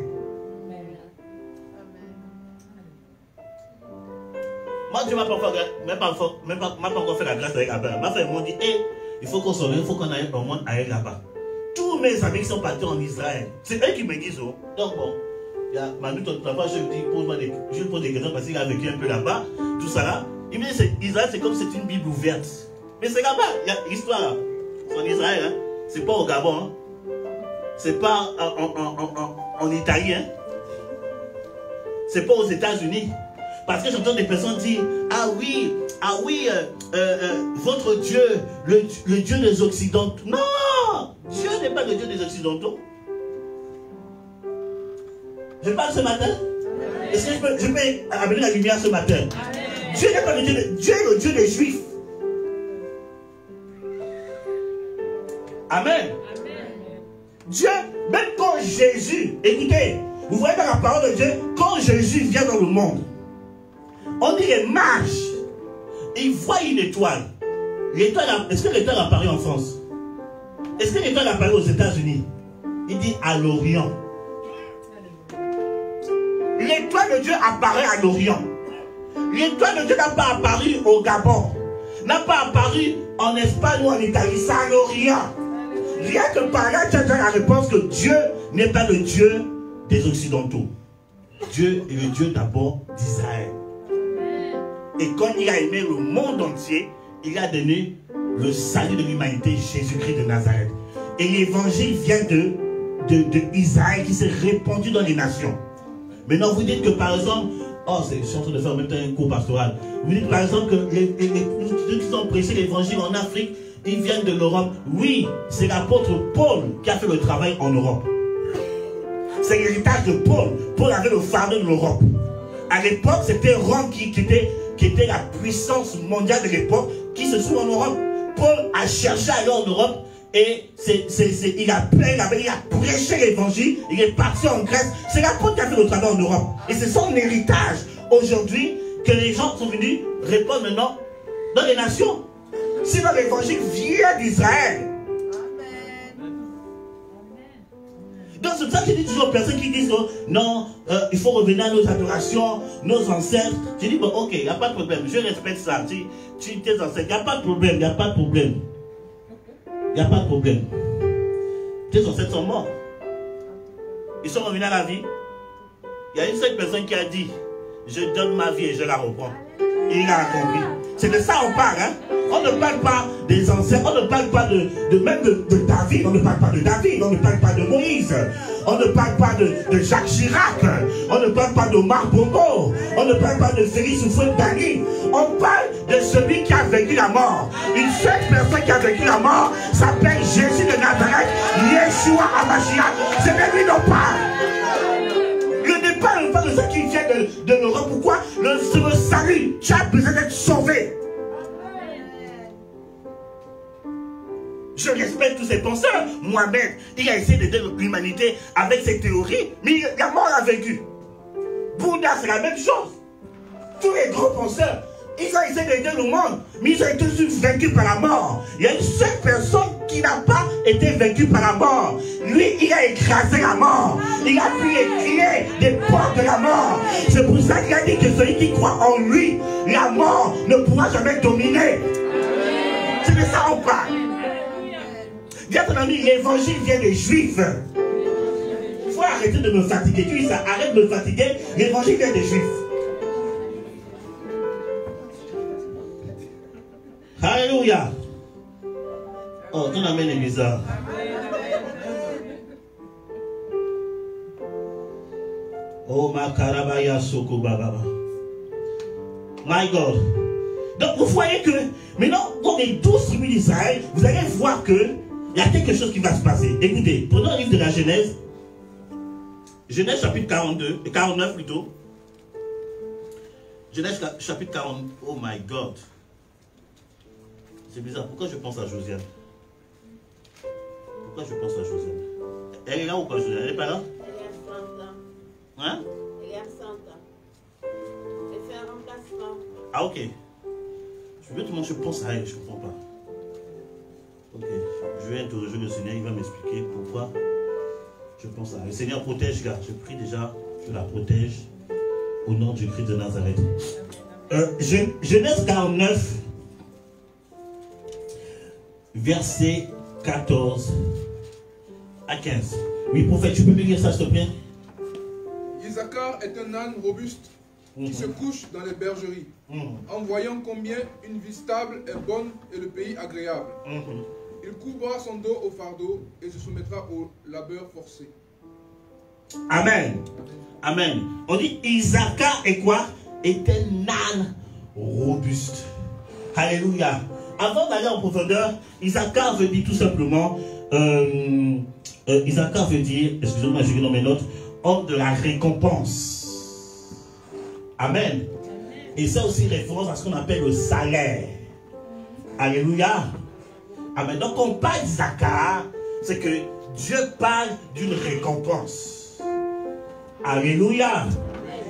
Amen. Moi, Dieu m'a pas encore fait la grâce avec Abraham. Ma frère m'a dit, hey, il faut qu'on s'en il faut qu'on aille au monde avec là-bas. Tous mes amis qui sont partis en Israël, c'est eux qui me disent, oh. Donc bon. Manu, ton papa, je lui pose des questions parce qu'il a vécu un peu là-bas, tout ça là. Il me dit, Israël, c'est comme si c'est une Bible ouverte. Mais c'est là-bas, il y a l'histoire là. C'est en Israël, hein. C'est pas au Gabon, hein. C'est pas en Italie, hein. C'est pas aux États-Unis. Parce que j'entends des personnes dire, ah oui, votre Dieu, le Dieu des Occidentaux. Non, Dieu n'est pas le Dieu des Occidentaux. Je parle ce matin. Est-ce que je peux amener la lumière ce matin? Dieu n'est pas le Dieu, Dieu est le Dieu des Juifs. Amen. Dieu, même quand Jésus, écoutez, vous voyez dans la parole de Dieu, quand Jésus vient dans le monde, on dit les mages, ils voient une étoile. Est-ce que l'étoile apparaît en France? Est-ce que l'étoile apparaît aux États-Unis? Il dit à l'Orient. L'étoile de Dieu apparaît à l'Orient. L'étoile de Dieu n'a pas apparu au Gabon, n'a pas apparu en Espagne ou en Italie, c'est à l'Orient. Rien que par là, tu as la réponse que Dieu n'est pas le Dieu des Occidentaux. Dieu est le Dieu d'abord d'Israël. Et quand il a aimé le monde entier, il a donné le salut de l'humanité, Jésus-Christ de Nazareth. Et l'évangile vient de Israël qui s'est répandu dans les nations. Maintenant, vous dites que par exemple, je suis en train de faire en même temps un cours pastoral. Vous dites par exemple que ceux qui ont prêché l'évangile en Afrique, ils viennent de l'Europe. Oui, c'est l'apôtre Paul qui a fait le travail en Europe. C'est l'héritage de Paul. Paul avait le fardeau de l'Europe. À l'époque, c'était Rome qui était la puissance mondiale de l'époque, qui se trouve en Europe. Paul a cherché à aller en Europe et il a prêché l'évangile. Il est parti en Grèce. C'est l'apôtre qui a fait le travail en Europe. Et c'est son héritage aujourd'hui que les gens sont venus répondre maintenant dans les nations. Sinon l'évangile vient d'Israël. Donc c'est pour ça que je dis toujours aux personnes qui disent non, il faut revenir à nos adorations, nos ancêtres. Je dis bon, ok, il n'y a pas de problème, je respecte ça. Tu tes ancêtres, il n'y a pas de problème, il n'y a pas de problème. Il n'y a pas de problème. Tes ancêtres sont morts. Ils sont revenus à la vie. Il y a une seule personne qui a dit je donne ma vie et je la reprends. Et il a accompli. C'est de ça on parle, hein. On ne parle pas des ancêtres, on ne parle pas même de David, on ne parle pas de David, on ne parle pas de Moïse, on ne parle pas de Jacques Chirac, on ne parle pas de Marc Bongo, on ne parle pas de Félix Houphouët-Boigny. On parle de celui qui a vaincu la mort. Une seule personne qui a vaincu la mort s'appelle Jésus de Nazareth, Yeshua HaMashiach. C'est de lui dont parle. Le départ n'est pas de ceux qui viennent de l'Europe. Pourquoi? C'est le salut. Tu as besoin d'être sauvé. Je respecte tous ces penseurs. Mohamed, il a essayé d'aider l'humanité avec ses théories, mais la mort l'a vaincu. Bouddha, c'est la même chose. Tous les grands penseurs, ils ont essayé d'aider le monde, mais ils ont été vaincus par la mort. Il y a une seule personne qui n'a pas été vaincue par la mort. Lui, il a écrasé la mort. Il a pu écrire des portes de la mort. C'est pour ça qu'il a dit que celui qui croit en lui, la mort ne pourra jamais dominer. C'est de ça qu'on parle. Bien ton ami, l'évangile vient des Juifs. Il faut arrêter de me fatiguer. Tu dis ça, arrête de me fatiguer. L'évangile vient des Juifs. Alléluia. Oh, ton amène est bizarre. Oh, ma carabaya soko baba. My God. Donc, vous voyez que maintenant, dans les 12 tribus d'Israël, vous allez voir que il y a quelque chose qui va se passer. Écoutez, prenons le livre de la Genèse. Genèse chapitre 49 plutôt. Genèse chapitre 40. Oh my God. C'est bizarre. Pourquoi je pense à Josiane? Pourquoi je pense à Josiane? Elle est là ou pas, Josiane? Elle n'est pas là? Elle est absente. Hein? Elle est absente. Elle fait un remplacement. Ah, ok. Je veux que je pense à elle, je ne comprends pas. Ok. Je vais interroger le Seigneur, il va m'expliquer pourquoi je pense à elle. Le Seigneur protège, gars. Je prie déjà, je la protège au nom du Christ de Nazareth. Genèse 49, verset 14 à 15. Oui, prophète, tu peux me lire ça, s'il te plaît? Isaacar est un âne robuste qui se couche dans les bergeries, en voyant combien une vie stable est bonne et le pays agréable. Il couvrira son dos au fardeau et se soumettra au labeur forcé. Amen. Amen. On dit Isaacar est quoi? est un âne robuste. Alléluia. Avant d'aller en profondeur, Issachar veut dire tout simplement, Issachar veut dire, excusez-moi, je vais dans mes notes, homme de la récompense. Amen. Et ça aussi référence à ce qu'on appelle le salaire. Alléluia. Amen. Donc quand on parle d'Issachar, c'est que Dieu parle d'une récompense. Alléluia.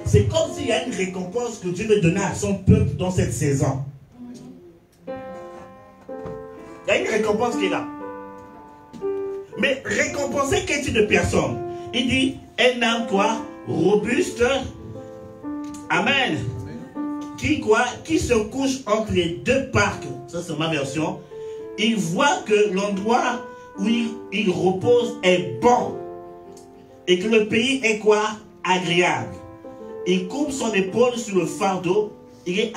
C'est comme s'il y a une récompense que Dieu veut donner à son peuple dans cette saison. Il y a une récompense qui est là. Mais récompenser quel type de personne? Il dit un âme quoi? Robuste. Amen. Qui quoi? Qui se couche entre les deux parcs. Ça c'est ma version. Il voit que l'endroit où il repose est bon. Et que le pays est quoi? Agréable. Il coupe son épaule sur le fardeau. Il est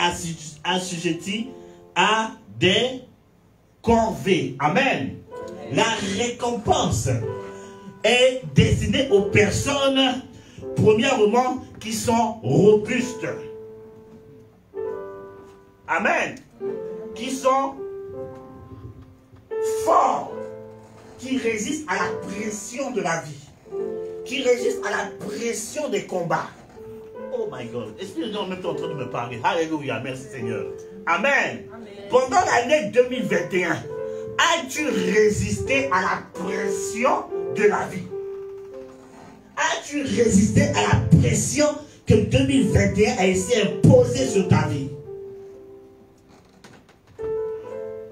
assujetti à des corvée. Amen. La récompense est destinée aux personnes, premièrement, qui sont robustes. Amen. Qui sont forts, qui résistent à la pression de la vie, qui résistent à la pression des combats. Oh my God. Est-ce que nous sommes en même temps en train de me parler? Alléluia. Merci Seigneur. Amen. Pendant l'année 2021, as-tu résisté à la pression de la vie? As-tu résisté à la pression que 2021 a essayé d'imposer sur ta vie?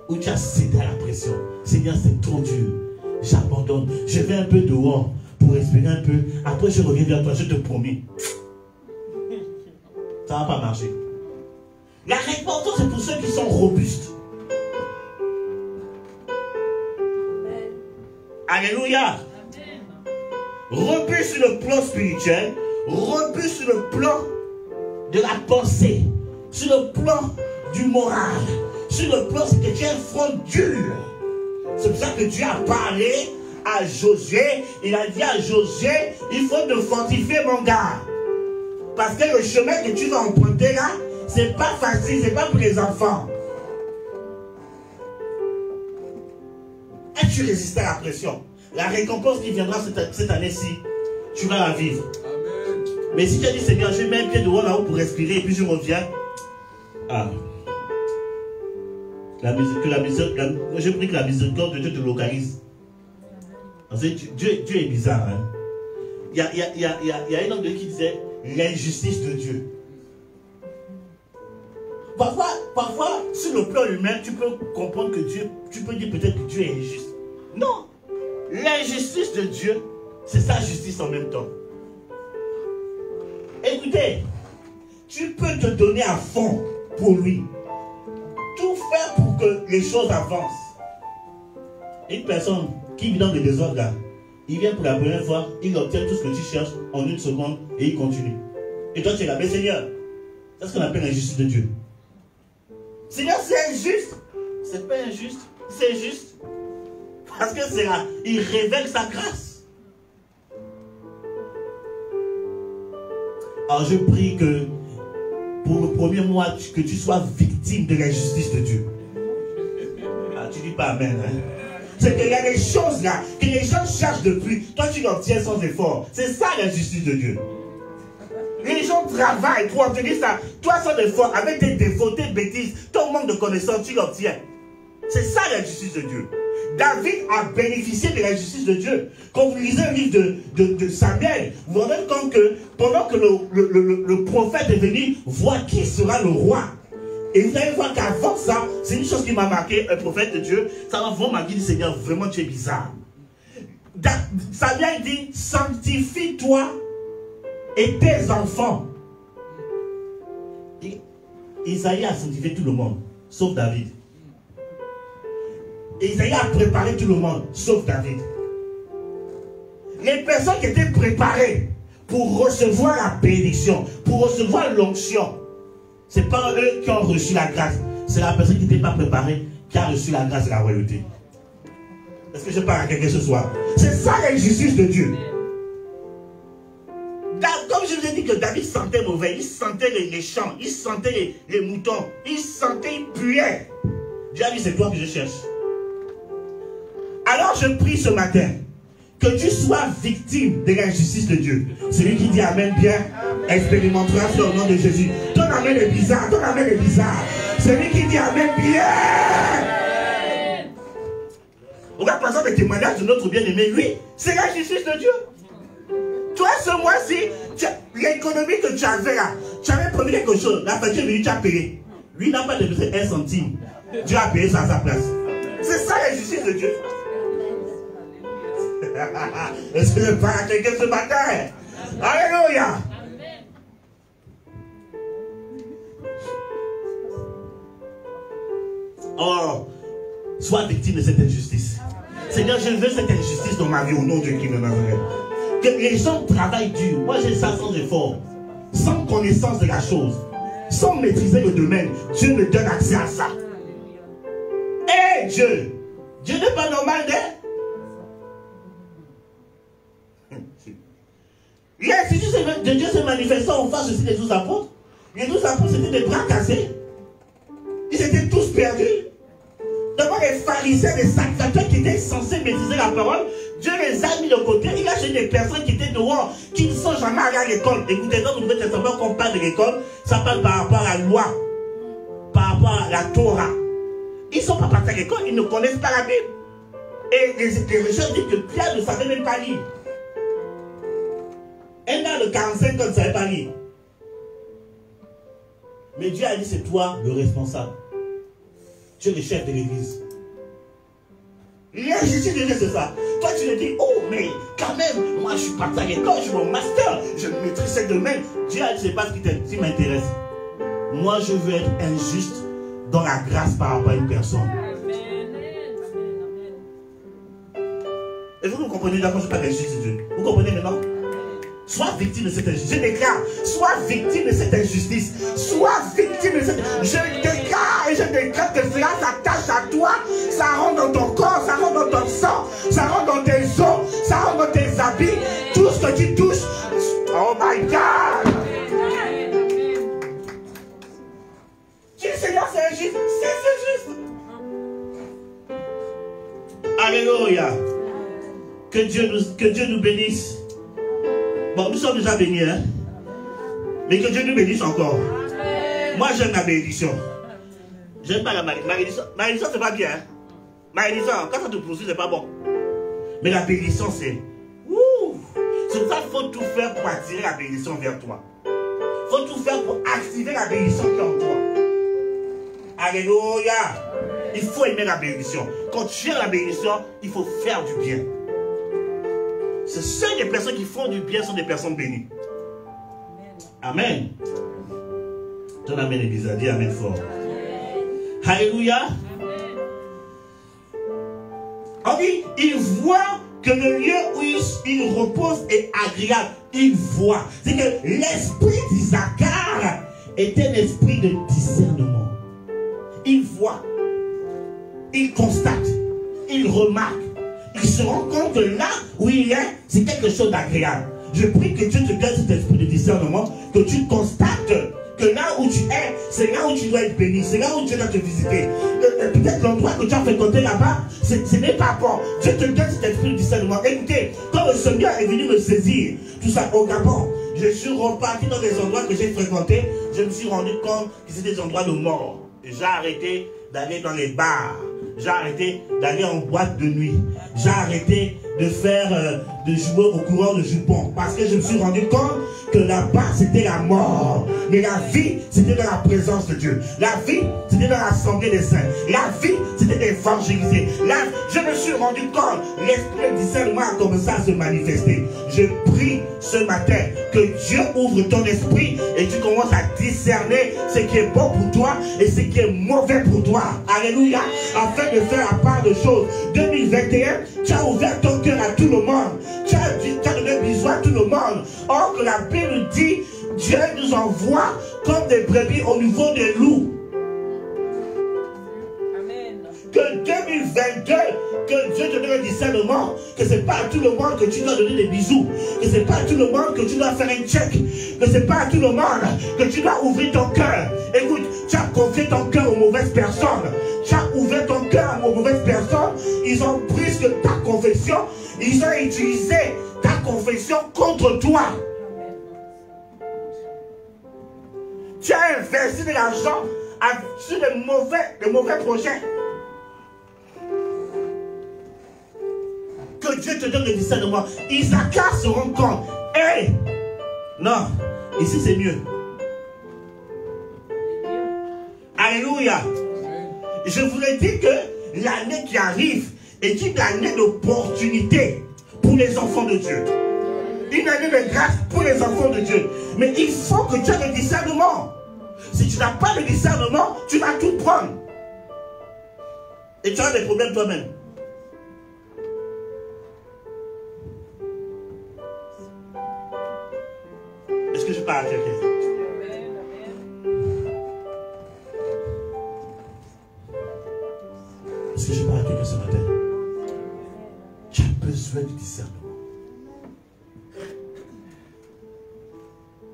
Ou tu as cédé à la pression? Seigneur, c'est trop dur. J'abandonne. Je vais un peu dehors pour respirer un peu. Après, je reviens vers toi. Je te promets. Ça ne va pas marcher. La récompense, c'est pour ceux qui sont robustes. Alléluia. Robuste sur le plan spirituel, robuste sur le plan de la pensée, sur le plan du moral, sur le plan que tu as un front dur. C'est pour ça que Dieu a parlé à Josué. Il a dit à Josué, il faut te fortifier mon gars. Parce que le chemin que tu vas emprunter là, c'est pas facile, c'est pas pour les enfants. As-tu résisté à la pression? La récompense qui viendra cette année-ci, tu vas la vivre. Amen. Mais si tu as dit, Seigneur, je mets un pied dehors là-haut pour respirer et puis je reviens. Ah. Je prie que la miséricorde de Dieu te localise. Parce que Dieu est bizarre. Hein? Il y a un homme de qui disait l'injustice de Dieu. Parfois, sur le plan humain, tu peux comprendre que Dieu, tu peux dire peut-être que Dieu est injuste. Non. L'injustice de Dieu, c'est sa justice en même temps. Écoutez, tu peux te donner à fond pour lui. Tout faire pour que les choses avancent. Une personne qui vit dans le désordre là, il vient pour la première fois, il obtient tout ce que tu cherches en une seconde et il continue. Et toi tu es là, mais Seigneur, c'est ce qu'on appelle l'injustice de Dieu. Seigneur, c'est injuste. C'est pas injuste, c'est juste. Parce que c'est là, il révèle sa grâce. Alors je prie que pour le premier mois, que tu sois victime de l'injustice de Dieu. Ah, tu dis pas amen, hein? C'est qu'il y a des choses là, que les gens cherchent depuis, toi tu l'obtiens sans effort. C'est ça la justice de Dieu. Les gens travaillent pour obtenir ça. Toi sans effort, avec tes défauts, tes bêtises, ton manque de connaissances, tu l'obtiens. C'est ça la justice de Dieu. David a bénéficié de la justice de Dieu. Quand vous lisez le livre de Samuel, vous vous rendez compte que pendant que le prophète est venu voir qui sera le roi, et vous allez voir qu'avant ça, c'est une chose qui m'a marqué, un prophète de Dieu, ça m'a vraiment marqué, Seigneur, vraiment tu es bizarre. Samuel dit, sanctifie-toi et tes enfants. Isaïe a sanctifié tout le monde, sauf David. Isaïe a préparé tout le monde, sauf David. Les personnes qui étaient préparées pour recevoir la bénédiction, pour recevoir l'onction, ce n'est pas eux qui ont reçu la grâce. C'est la personne qui n'était pas préparée qui a reçu la grâce de la royauté. Est-ce que je parle à quelqu'un ce soir? C'est ça l'injustice de Dieu. comme je vous ai dit que David sentait mauvais, il sentait les champs, il sentait les moutons, il sentait, il puait. Dieu a dit, c'est toi que je cherche. Alors je prie ce matin que tu sois victime de l'injustice de Dieu. Celui qui dit Amen bien expérimentera sur le nom de Jésus. Ton Amen est bizarre, ton Amen est bizarre. Celui qui dit Amen bien. On va passer des témoignages de notre bien-aimé. Oui, c'est la justice de Dieu. Toi, ce mois-ci, l'économie que tu avais là, tu avais promis quelque chose. La facture est venue, tu as payé. Lui n'a pas dépensé 1 centime. Dieu a payé ça à sa place. C'est ça la justice de Dieu. Est-ce que je parle à quelqu'un ce matin? Alléluia. Oh, sois victime de cette injustice. Seigneur, je veux cette injustice dans ma vie au nom de Christ de Nazareth. Que les gens travaillent dur. Moi, j'ai ça sans effort, sans connaissance de la chose, sans maîtriser le domaine. Dieu me donne accès à ça. Et Dieu n'est pas normal, hein? L'institut de Dieu se manifestant en face aussi des 12 apôtres. Les 12 apôtres, c'était des bras cassés. Ils étaient tous perdus. D'abord, les pharisiens, les sacrificateurs qui étaient censés maîtriser la parole, Dieu les a mis de côté. Il a choisi des personnes qui étaient dehors, qui ne sont jamais allées à l'école. Écoutez, dans le Nouveau Testament, quand on parle de l'école, ça parle par rapport à la loi, par rapport à la Torah. Ils ne sont pas partis à l'école, ils ne connaissent pas la Bible. Et les religieux disent que Pierre ne savait même pas lire. Un an de 45 ans ne savait pas lire. Mais Dieu a dit, c'est toi le responsable. Tu es le chef de l'église. L'injustice de Dieu, c'est ça. Toi, tu te dis, oh, mais quand même, moi, je suis parti à l'école, je suis mon master, je maîtrise ce domaine. Dieu a dit, c'est pas ce qui m'intéresse. Moi, je veux être injuste dans la grâce par rapport à une personne. Est-ce que vous comprenez là quand je parle d'injustice de Dieu? Vous comprenez maintenant? Sois victime de cette injustice. Je déclare, sois victime de cette injustice. Sois victime de cette injustice. Je déclare et je déclare que cela s'attache à toi. Ça rentre dans ton corps, ça rentre dans ton sang, ça rentre dans tes os, ça rentre dans tes habits. Tout ce que tu touches. Oh my God! Tu dis, Seigneur, c'est injuste. C'est juste. Alléluia. Que Dieu nous bénisse. Bon, nous sommes déjà bénis, hein? Mais que Dieu nous bénisse encore. Moi, j'aime la bénédiction. J'aime pas la malédiction. Malédiction, c'est pas bien. Hein? Malédiction, quand ça te poursuit, c'est pas bon. Mais la bénédiction, c'est... C'est pour ça qu'il faut tout faire pour attirer la bénédiction vers toi. Il faut tout faire pour activer la bénédiction qui est en toi. Alléluia. Il faut aimer la bénédiction. Quand tu aimes la bénédiction, il faut faire du bien. C'est seules les personnes qui font du bien sont des personnes bénies. Amen. Ton amen est bizarre. Dis amen fort. Alléluia. On dit, il voit que le lieu où il repose est agréable. Il voit. C'est que l'esprit d'Isaacar est un esprit de discernement. Il voit. Il constate. Il remarque. Il se rend compte que là où il est, c'est quelque chose d'agréable. Je prie que Dieu te donne cet esprit de discernement, que tu constates que là où tu es, c'est là où tu dois être béni, c'est là où Dieu doit te visiter. Peut-être l'endroit que tu as fréquenté là-bas, ce n'est pas bon. Dieu te donne cet esprit de discernement. Écoutez, quand le Seigneur est venu me saisir, tout ça au Gabon, je suis reparti dans des endroits que j'ai fréquentés, je me suis rendu compte que c'était des endroits de mort. J'ai arrêté d'aller dans les bars. J'ai arrêté d'aller en boîte de nuit. J'ai arrêté de faire, de jouer au coureur de jupons. Parce que je me suis rendu compte que là-bas, c'était la mort. Mais la vie, c'était dans la présence de Dieu. La vie, c'était dans l'assemblée des saints. La vie, c'était d'évangéliser. Je me suis rendu compte, l'esprit de discernement a commencé à se manifester. Je prie ce matin que Dieu ouvre ton esprit et tu commences à discerner ce qui est bon pour toi et ce qui est mauvais pour toi. Alléluia. Afin de faire la part de choses. 2021, tu as ouvert ton cœur à tout le monde. Tu as donné bisous à tout le monde. Or que la Bible dit, Dieu nous envoie comme des brebis au niveau des loups. Amen. que 2022, que Dieu te donne un discernement, que ce n'est pas à tout le monde que tu dois donner des bisous, que ce n'est pas à tout le monde que tu dois faire un check, que ce n'est pas à tout le monde que tu dois ouvrir ton cœur. Écoute, tu as confié ton cœur aux mauvaises personnes, tu as ouvert ton cœur aux mauvaises personnes, ils ont pris que ta confession, ils ont utilisé ta confession contre toi. Tu as investi de l'argent sur de mauvais projets. Que Dieu te donne le discernement. Isaac se rend compte. Hey! Non, ici c'est mieux. Alléluia. Je voulais dire que l'année qui arrive est une année d'opportunité pour les enfants de Dieu. Une année de grâce pour les enfants de Dieu. Mais il faut que tu aies le discernement. Si tu n'as pas le discernement, tu vas tout prendre. Et tu as des problèmes toi-même. Est-ce que je parle à quelqu'un? Est-ce que je parle à quelqu'un ce matin? Tu as besoin du discernement.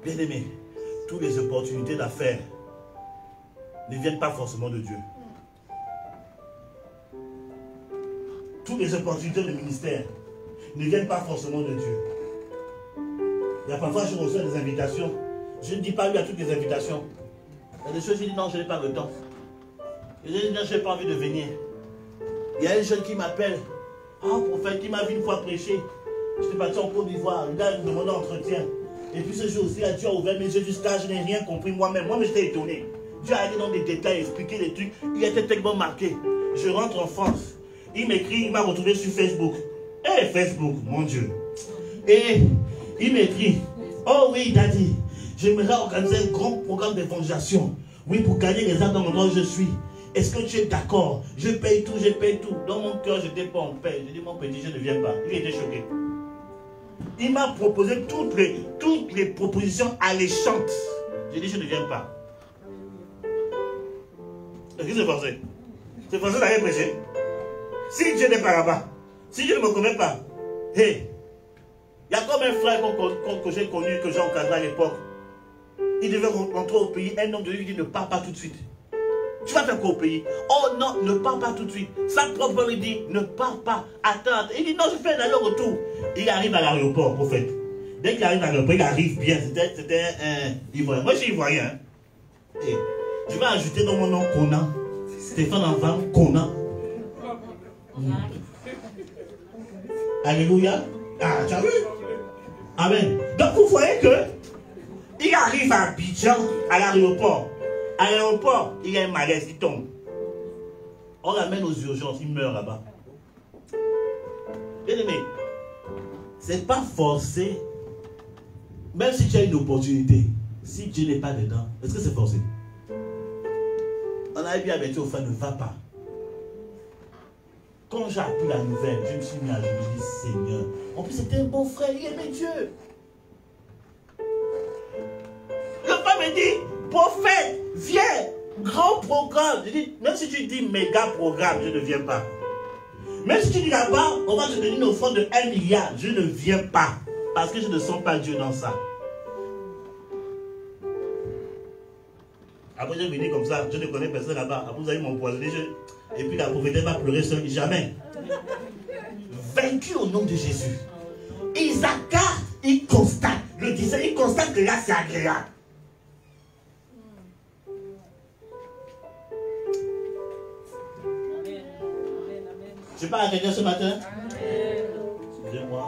Bien-aimé, toutes les opportunités d'affaires ne viennent pas forcément de Dieu. Toutes les opportunités de ministère ne viennent pas forcément de Dieu. Il y a parfois, je reçois des invitations. Je ne dis pas oui à toutes les invitations. Il y a des choses, je dis non, je n'ai pas le temps. Je dis non, je n'ai pas envie de venir. Il y a un jeune qui m'appelle. Ah, prophète, qui m'a vu une fois prêcher. Je suis parti en Côte d'Ivoire. Le gars me demandait entretien. Et puis ce jour aussi, Dieu a ouvert mes yeux jusqu'à je n'ai rien compris moi-même. Moi-même, j'étais étonné. Dieu a allé dans des détails, expliqué des trucs. Il était tellement marqué. Je rentre en France. Il m'écrit, il m'a retrouvé sur Facebook. Eh, Facebook, mon Dieu. Et il m'écrit, oh oui, Daddy, j'aimerais organiser un grand programme d'évangélisation. Oui, pour gagner les âmes dans l'endroit où je suis. Est-ce que tu es d'accord? Je paye tout, je paye tout. Dans mon cœur, je n'étais pas en paix. J'ai dit, mon petit, je ne viens pas. Il était choqué. Il m'a proposé toutes les propositions alléchantes. J'ai dit, je ne viens pas. Est-ce que c'est forcé? C'est forcé d'aller prêcher. Si Dieu n'est pas là-bas, si Dieu ne me connaît pas, hey, il y a comme un frère que j'ai connu, que j'ai encadré à l'époque. Il devait rentrer au pays. Un homme de lui dit, ne pars pas tout de suite. Tu vas faire quoi au pays? Oh non, ne pars pas tout de suite. Sa propre lui dit, ne pars pas, attends. Il dit, non, je fais un aller-retour. Il arrive à l'aéroport, prophète. Dès qu'il arrive à l'aéroport, il arrive bien. C'était un Ivoirien. Moi, je suis Ivoirien. Hein? Et je vais ajouter dans mon nom Conan. Stéphane Enfant, Conan. Alléluia. Ah, tu as vu? Amen. Donc, vous voyez que il arrive à Abidjan, à l'aéroport. À l'aéroport, il y a un malaise, il tombe. On l'amène aux urgences, il meurt là-bas. Bien aimé, c'est pas forcé. Même si tu as une opportunité, si Dieu n'est pas dedans, est-ce que c'est forcé? On avait bien averti aux femmes, ne va pas. Quand j'ai appris la nouvelle, je me suis mis à genoux, je me dis, Seigneur, en plus c'était un bon frère, il aimait Dieu. Le femme me dit, prophète, viens, grand programme. Je dis, même si tu dis méga programme, je ne viens pas. Même si tu dis là-bas, on va te donner une offrande de 1 milliard, je ne viens pas. Parce que je ne sens pas Dieu dans ça. Après, je venais comme ça, je ne connais personne là-bas. Après, vous allez m'empoisonner. Et puis la prophétesse va pleurer seule. Jamais. Vaincu au nom de Jésus. Isaac, il constate. Le disait, il constate que là, c'est agréable. Je parle à quelqu'un ce matin? Excusez-moi.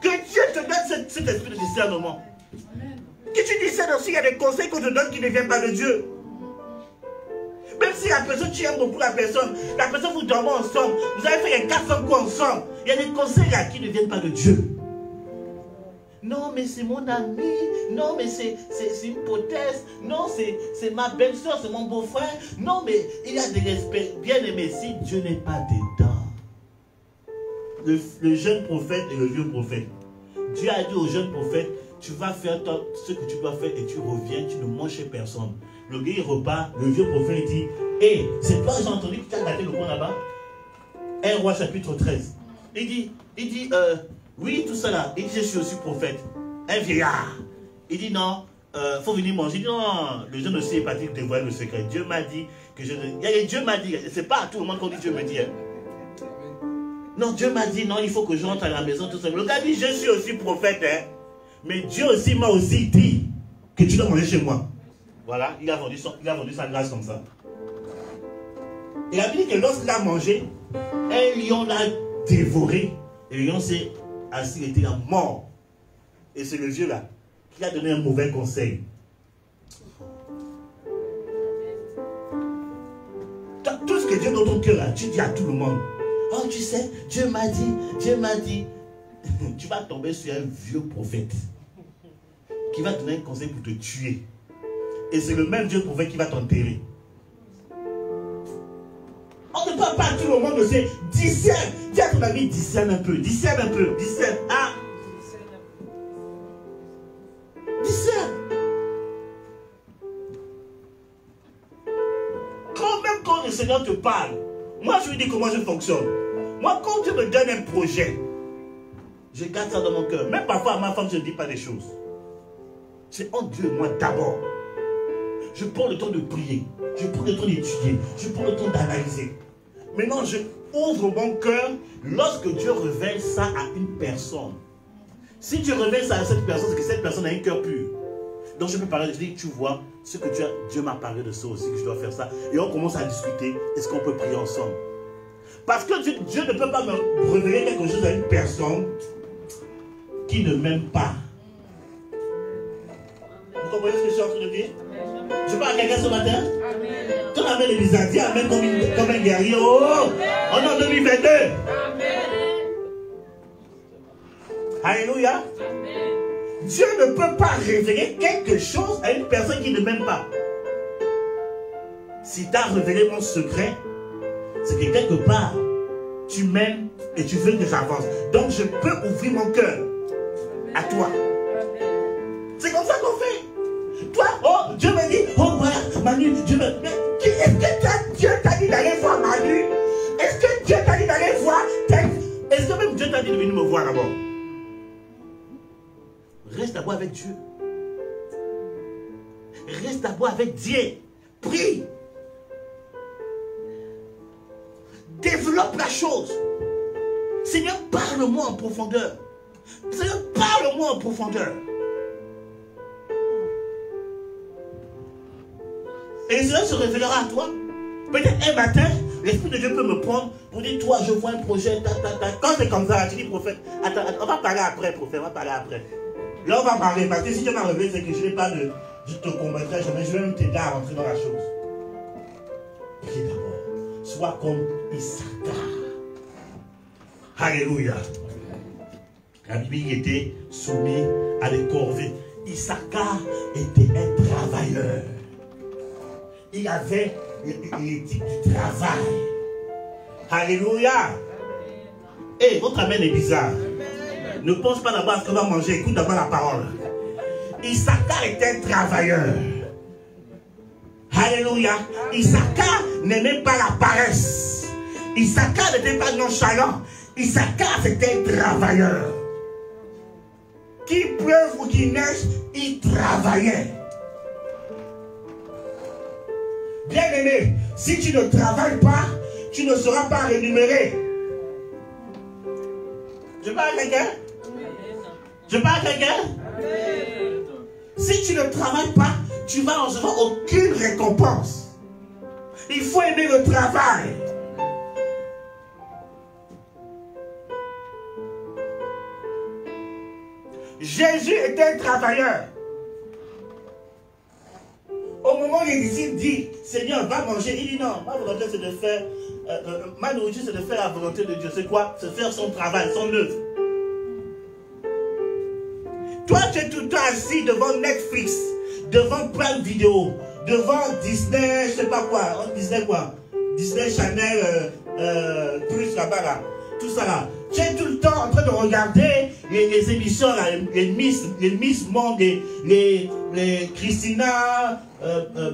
Que Dieu te donne cet esprit de discernement. Que tu discernes aussi, il y a des conseils qu'on te donne qui ne viennent pas de Dieu. Même si la personne, tu aimes beaucoup la personne vous dormez ensemble, vous avez fait un 400 coups ensemble, il y a des conseils là qui ne viennent pas de Dieu. Non, mais c'est mon ami. Non, mais c'est une hypothèse. Non, c'est ma belle-soeur, c'est mon beau-frère. Non, mais il y a des respects. Bien aimé, si Dieu n'est pas dedans. Le jeune prophète et le vieux prophète. Dieu a dit au jeune prophète, tu vas faire ce que tu dois faire et tu reviens, tu ne manges chez personne. Le gars il repart, le vieux prophète dit, hé, c'est toi, j'ai entendu que tu as gâté le coin là-bas. 1 Roi chapitre 13. Il dit, oui, tout ça là. Il dit, je suis aussi prophète. Un vieillard. Il dit, non, faut venir manger. Il dit, non, le jeune aussi est parti dévoiler le secret. Dieu m'a dit que je... Dieu m'a dit, c'est pas à tout le monde qu'on dit Dieu me dit. Hein. Non, Dieu m'a dit, non, il faut que je rentre à la maison, tout ça. Le gars dit, je suis aussi prophète, hein. Mais Dieu aussi m'a aussi dit que tu dois manger chez moi. Voilà, il a vendu sa grâce comme ça. Il a dit que lorsqu'il a mangé, un lion l'a dévoré. Et le lion s'est assis, il était mort. Et c'est le vieux là qui a donné un mauvais conseil. Tout ce que Dieu dans ton cœur là, tu dis à tout le monde. Oh, tu sais, Dieu m'a dit, Dieu m'a dit. Tu vas tomber sur un vieux prophète qui va te donner un conseil pour te tuer. Et c'est le même Dieu prophète qui va t'enterrer. On ne parle pas à tout le monde de ces discerne. Dis à ton ami, discerne un peu, discerne un peu, discerne. Ah, discerne. Même quand le Seigneur te parle, moi je lui dis comment je fonctionne. Moi, quand Dieu me donne un projet, je garde ça dans mon cœur. Même parfois à ma femme, je ne dis pas des choses. C'est en Dieu et moi d'abord. Je prends le temps de prier. Je prends le temps d'étudier. Je prends le temps d'analyser. Maintenant, je ouvre mon cœur lorsque Dieu révèle ça à une personne. Si Dieu révèle ça à cette personne, c'est que cette personne a un cœur pur. Donc je peux parler, je dis, tu vois, ce que tu as, Dieu m'a parlé de ça aussi, que je dois faire ça. Et on commence à discuter, est-ce qu'on peut prier ensemble? Parce que Dieu ne peut pas me révéler quelque chose à une personne qui ne m'aime pas. Vous comprenez ce que je suis en train de dire? Je parle à quelqu'un ce matin? Ton amen est bizarre, dis amen comme un guerrier. Oh, on est en 2022. Alléluia. Dieu ne peut pas révéler quelque chose à une personne qui ne m'aime pas. Si tu as révélé mon secret, c'est que quelque part, tu m'aimes et tu veux que j'avance. Donc je peux ouvrir mon cœur à toi. C'est comme ça qu'on fait. Toi, oh, Dieu me dit, oh voilà, Manu, Dieu me... Mais est-ce que Dieu t'a dit d'aller voir Manu? Est-ce que Dieu t'a dit d'aller voir... Est-ce que même Dieu t'a dit de venir me voir d'abord? Reste d'abord avec Dieu. Reste d'abord avec Dieu. Prie. Développe la chose. Seigneur, parle-moi en profondeur. Seigneur, parle-moi en profondeur. Et cela se révélera à toi. Peut-être un matin, l'Esprit de Dieu peut me prendre pour dire, toi, je vois un projet, Quand c'est comme ça, tu dis, prophète, attends, on va parler après, prophète, on va parler après. Là, on va parler, parce que si Dieu m'a révélé, c'est que je n'ai pas de... Je te combattrai jamais, je vais même t'aider à rentrer dans la chose. Prie d'abord. Sois comme Issachar. Alléluia. La Bible était soumise à des corvées. Issachar était un travailleur. Il avait l'éthique du travail. Alléluia. Et votre amen est bizarre. Ne pense pas d'abord à ce qu'on va manger, écoute d'abord la parole. Issachar était un travailleur. Alléluia. Issachar n'aimait pas la paresse. Issachar n'était pas nonchalant. Issachar c'était un travailleur. Qu'il pleuve ou qu'il neige, il travaillait. Bien aimé, si tu ne travailles pas, tu ne seras pas rémunéré. Je parle à quelqu'un? Je parle à quelqu'un? Si tu ne travailles pas, tu vas recevoir aucune récompense. Il faut aimer le travail. Jésus était un travailleur. Au moment où les disciples disent, Seigneur, va manger, il dit non, ma volonté c'est de faire, ma nourriture c'est de faire la volonté de Dieu. C'est quoi? C'est faire son travail, son œuvre. Toi, tu es tout le temps assis devant Netflix, devant Prime Video, devant Disney, je sais pas quoi, Disney quoi? Disney Channel, plus là-bas là, tout ça là. Tu es tout le temps en train de regarder les émissions, là, les Miss Monde, les Christina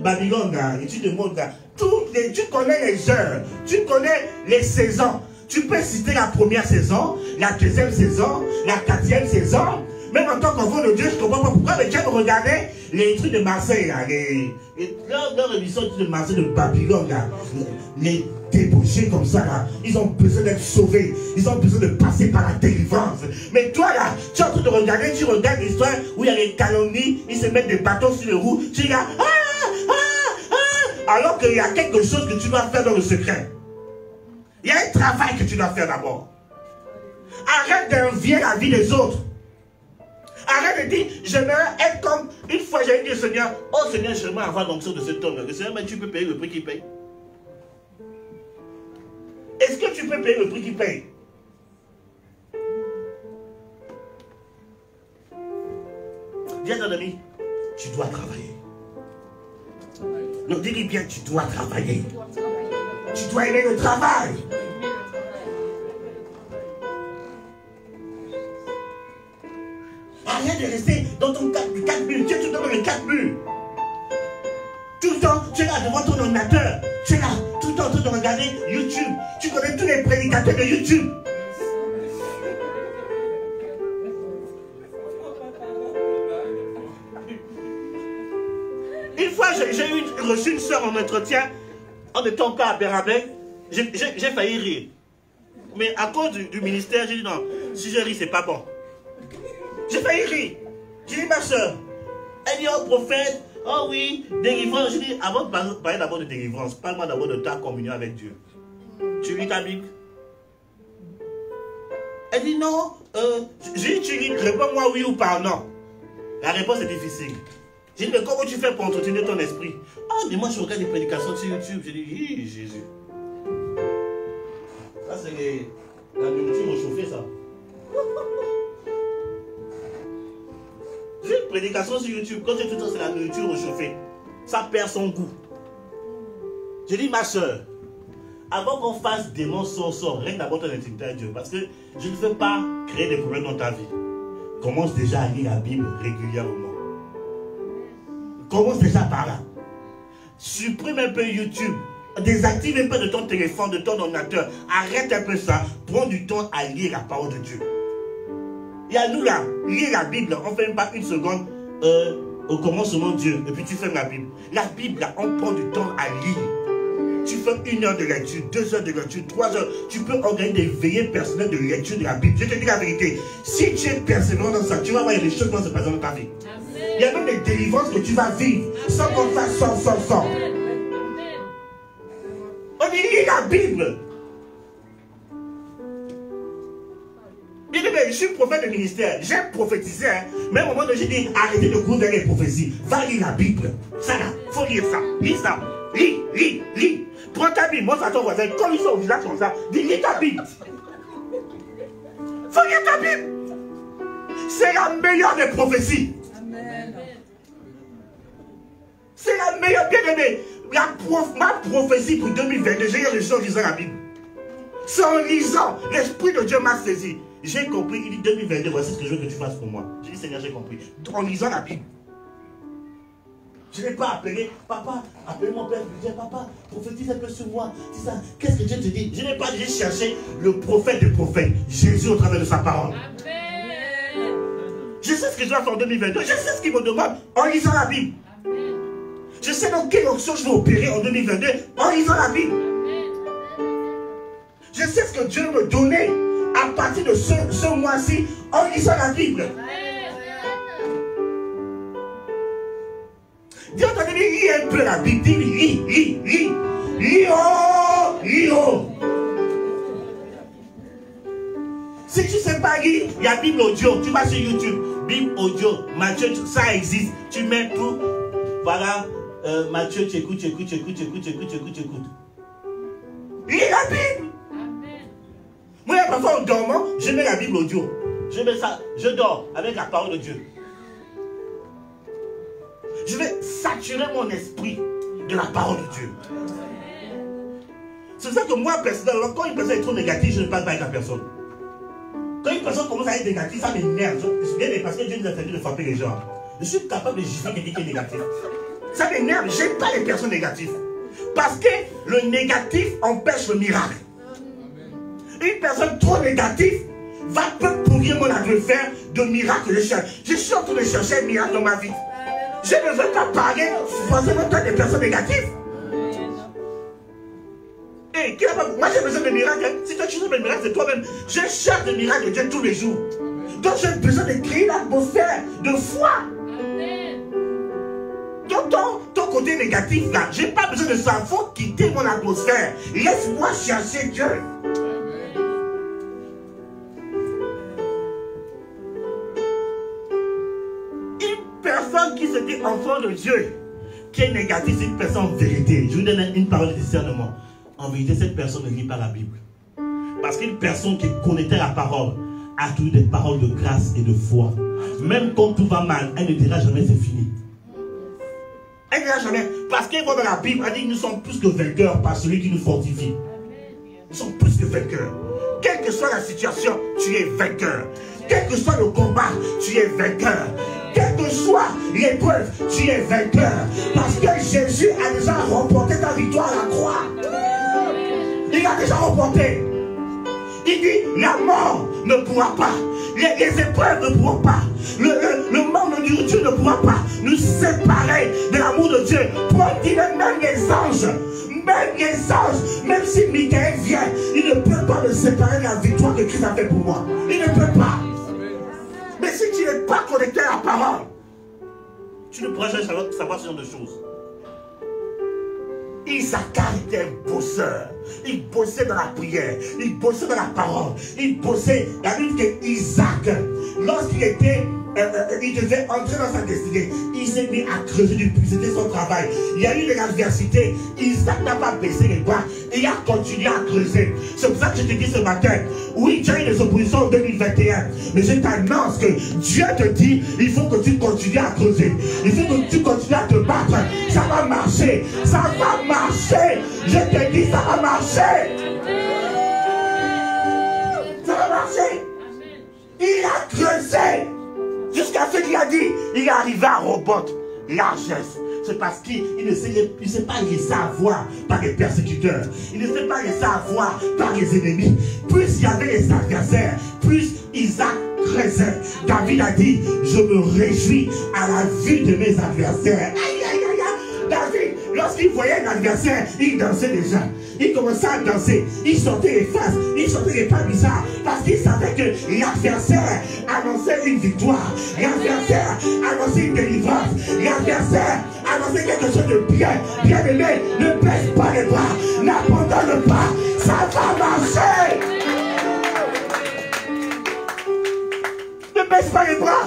Babylone, là, et tu te montres là. Tu connais les heures, tu connais les saisons. Tu peux citer la première saison, la deuxième saison, la quatrième saison. Même en tant qu'enfant de Dieu, je ne comprends pas pourquoi les gens regardaient les trucs de Marseille, là, leur émission de Marseille, de Babylone, là, les débauchés comme ça, là, ils ont besoin d'être sauvés, ils ont besoin de passer par la délivrance. Mais toi, là, tu es en train de regarder, tu regardes l'histoire où il y a les calomnies, ils se mettent des bâtons sur les roues, tu regardes, alors qu'il y a quelque chose que tu dois faire dans le secret. Il y a un travail que tu dois faire d'abord. Arrête d'envier la vie des autres. Arrête de dire, j'aimerais être comme... Une fois, j'ai dit au Seigneur, oh Seigneur, j'aimerais avoir l'onction de cet homme. Le Seigneur m'a dit, tu peux payer le prix qu'il paye. Est-ce que tu peux payer le prix qu'il paye? Dis à ton ami, tu dois travailler. Donc dis-lui bien, tu dois travailler. Tu dois aimer le travail. Arrête de rester dans ton 4 murs. Tu es tout le temps dans les 4 murs. Tout le temps, tu es là devant ton ordinateur. Tu es là tout le temps en train de regarder YouTube. Tu connais tous les prédicateurs de YouTube. Une fois, j'ai reçu une soeur en entretien, en étant pas à Bérabé, j'ai failli rire. Mais à cause du ministère, j'ai dit non, si je ris, c'est pas bon. J'ai failli rire. J'ai dit ma soeur, elle dit oh prophète, oh oui, délivrance. J'ai dit avant de parler d'abord de délivrance, parle-moi d'abord de ta communion avec Dieu. Tu lis ta Bible? Elle dit non, j'ai dit tu lis, réponds-moi oui ou pas non. La réponse est difficile. J'ai dit, mais comment tu fais pour entretenir ton esprit? Ah, mais moi je regarde des prédications sur YouTube. J'ai dit, Jésus. Ça, c'est la nourriture réchauffée, ça. J'ai une prédication sur YouTube. Quand j'ai tout ça, c'est la nourriture réchauffée. Ça perd son goût. J'ai dit, ma soeur, avant qu'on fasse des mensonges, règne d'abord ton intimité à Dieu. Parce que je ne veux pas créer des problèmes dans ta vie. Commence déjà à lire la Bible régulièrement. Commence déjà par là. Supprime un peu YouTube. Désactive un peu de ton téléphone, de ton ordinateur. Arrête un peu ça. Prends du temps à lire la parole de Dieu. Et à nous là, lire la Bible, on ne fait même pas une seconde au commencement de Dieu. Et puis tu fermes la Bible. La Bible, là, on prend du temps à lire. Tu fais 1 heure de lecture, 2 heures de lecture, 3 heures. Tu peux organiser des veillées personnelles de lecture de la Bible. Je te dis la vérité. Si tu es persévérant dans ça, tu vas voir des choses qui vont se passer dans ta vie. Il y a même des délivrances que tu vas vivre sans qu'on fasse sans. On dit lis la Bible. Je suis prophète de ministère. J'ai prophétisé. Hein. Mais à un moment donné, j'ai dit arrêtez de courir vers les prophéties. Va lire la Bible. Ça là, il faut lire ça. Lis ça. Lis. Prends ta Bible. Montre à ton voisin. Comme ils sont au visage comme ça. Dis lis ta Bible. Faut lire ta Bible. C'est la meilleure des prophéties. C'est la meilleure, bien aimée. Ma prophétie pour 2022, j'ai reçu en lisant la Bible. C'est en lisant. L'Esprit de Dieu m'a saisi. J'ai compris. Il dit 2022, voici ce que je veux que tu fasses pour moi. J'ai dit Seigneur, j'ai compris. En lisant la Bible. Je n'ai pas appelé, papa, appelé mon père, je lui dis, papa, prophétise un peu sur moi. Dis ça. Qu'est-ce que Dieu te dit? Je n'ai pas dit chercher le prophète des prophètes, Jésus au travers de sa parole. Amen. Je sais ce que je dois faire en 2022. Je sais ce qu'il me demande en lisant la Bible. Je sais dans quelle option je vais opérer en 2022 en lisant la Bible. Je sais ce que Dieu me donnait à partir de ce mois-ci en lisant la Bible. Dis à ton ami, lis un peu la Bible. Dis, lis oh. Si tu ne sais pas lire, il y a Bible audio. Tu vas sur YouTube, Bible audio, Matthieu, ça existe. Tu mets tout. Voilà, Matthieu, tu écoutes. Lis la Bible. Amen. Moi, parfois en dormant, je mets la Bible audio. Je mets ça, je dors avec la parole de Dieu. Je vais saturer mon esprit de la parole de Dieu. C'est ça que moi, personnellement, quand une personne est trop négative, je ne parle pas avec la personne. Quand une personne commence à être négative, ça m'énerve. Parce que Dieu nous a fait de frapper les gens. Je suis capable de juger quelqu'un qui est négatif. Ça m'énerve, j'aime pas les personnes négatives. Parce que le négatif empêche le miracle. Une personne trop négative va peu pourrir mon adversaire de miracle que je cherche. Je suis en train de chercher un miracle dans ma vie. Je ne veux pas parler forcément des personnes négatives. Hey, moi j'ai besoin de miracles. Hein. Si toi tu cherches des miracles, c'est toi-même. Je cherche des miracles de Dieu tous les jours. Donc j'ai besoin de créer l'atmosphère de foi. Donc ton côté négatif là, j'ai pas besoin de ça. Il faut quitter mon atmosphère. Laisse-moi chercher Dieu. Une personne qui se dit enfant de Dieu, qui est négative, c'est une personne en vérité. Je vous donne une parole de discernement. En vérité, cette personne ne lit pas la Bible. Parce qu'une personne qui connaît la parole a toujours des paroles de grâce et de foi. Même quand tout va mal, elle ne dira jamais c'est fini. Elle ne dira jamais. Parce qu'elle voit dans la Bible, elle dit que nous sommes plus que vainqueurs par celui qui nous fortifie. Nous sommes plus que vainqueurs. Quelle que soit la situation, tu es vainqueur. Quel que soit le combat, tu es vainqueur. Quelle que soit l'épreuve, tu es vainqueur. Parce que Jésus a déjà remporté ta victoire à la croix. Il a déjà remporté. Il dit, la mort ne pourra pas. Les épreuves ne pourront pas. Le manque de nourriture ne pourra pas nous séparer de l'amour de Dieu. Pour dire même les anges, même si Michael vient, il ne peut pas me séparer de la victoire que Christ a fait pour moi. Il ne peut pas. Mais si tu n'es pas connecté à la parole, tu ne pourras jamais savoir ce genre de choses. Isaac était un bosseur. Il bossait dans la prière. Il bossait dans la parole. Il bossait. La Bible dit que Isaac, lorsqu'il était, il devait entrer dans sa destinée. Il s'est mis à creuser du puits. C'était son travail. Il y a eu de l'adversité. Isaac n'a pas baissé les bras. Il a continué à creuser. C'est pour ça que je te dis ce matin, oui, tu as eu des oppositions en 2021. Mais je t'annonce que Dieu te dit, il faut que tu continues à creuser. Il faut que tu continues à te battre. Ça va marcher. Ça va marcher. Je te dis, ça va marcher. Ça va marcher. Il a creusé. Jusqu'à ce qu'il a dit, il est arrivé à Roboth, largesse. C'est parce qu'il ne s'est pas laissé avoir par les persécuteurs. Il ne s'est pas laissé avoir par les ennemis. Plus il y avait les adversaires, plus Isaac creusait. David a dit, je me réjouis à la vue de mes adversaires. Aïe, aïe, aïe, aïe. David, lorsqu'il voyait l'adversaire, il dansait déjà. Il commençait à danser. Il sortait les faces. Il sortait les pas bizarres. Parce qu'il savait que l'adversaire annonçait une victoire. L'adversaire annonçait une délivrance. L'adversaire annonçait quelque chose de bien. Bien aimé, ne baisse pas les bras. N'abandonne pas. Ça va marcher. Ne baisse pas les bras.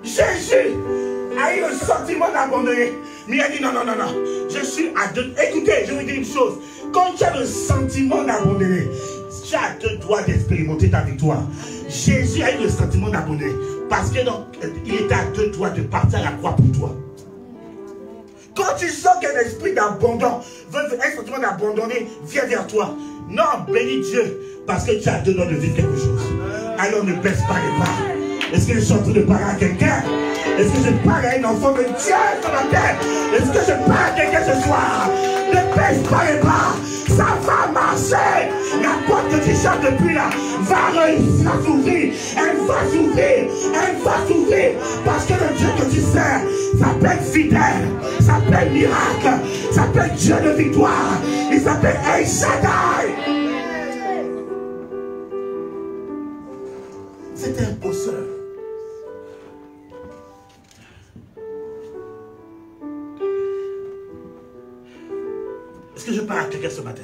Jésus a eu le sentiment d'abandonner. Mais il a dit non, non, non, non. Je suis à deux. Écoutez, je vous dis une chose. Quand tu as le sentiment d'abandonner, tu as deux doigts d'expérimenter ta victoire. Jésus a eu le sentiment d'abandonner. Parce qu'il était à deux doigts de partir à la croix pour toi. Quand tu sens qu'un esprit d'abandon, un sentiment d'abandonner vient vers toi. Non, bénis Dieu. Parce que tu as deux doigts de vivre quelque chose. Alors ne baisse pas les bras. Est-ce que je suis en train de parler à quelqu'un? Est-ce que je parle à un enfant de Dieu ce matin? Est-ce que je parle à quelqu'un ce soir? Ne baisse pas les bras. Ça va marcher. La porte que tu cherches depuis là va réussir à s'ouvrir. Elle va s'ouvrir. Elle va s'ouvrir. Parce que le Dieu que tu sers s'appelle fidèle. S'appelle miracle. S'appelle Dieu de victoire. Il s'appelle El Shaddai. C'était un bosseur. Est-ce que je parle à quelqu'un ce matin?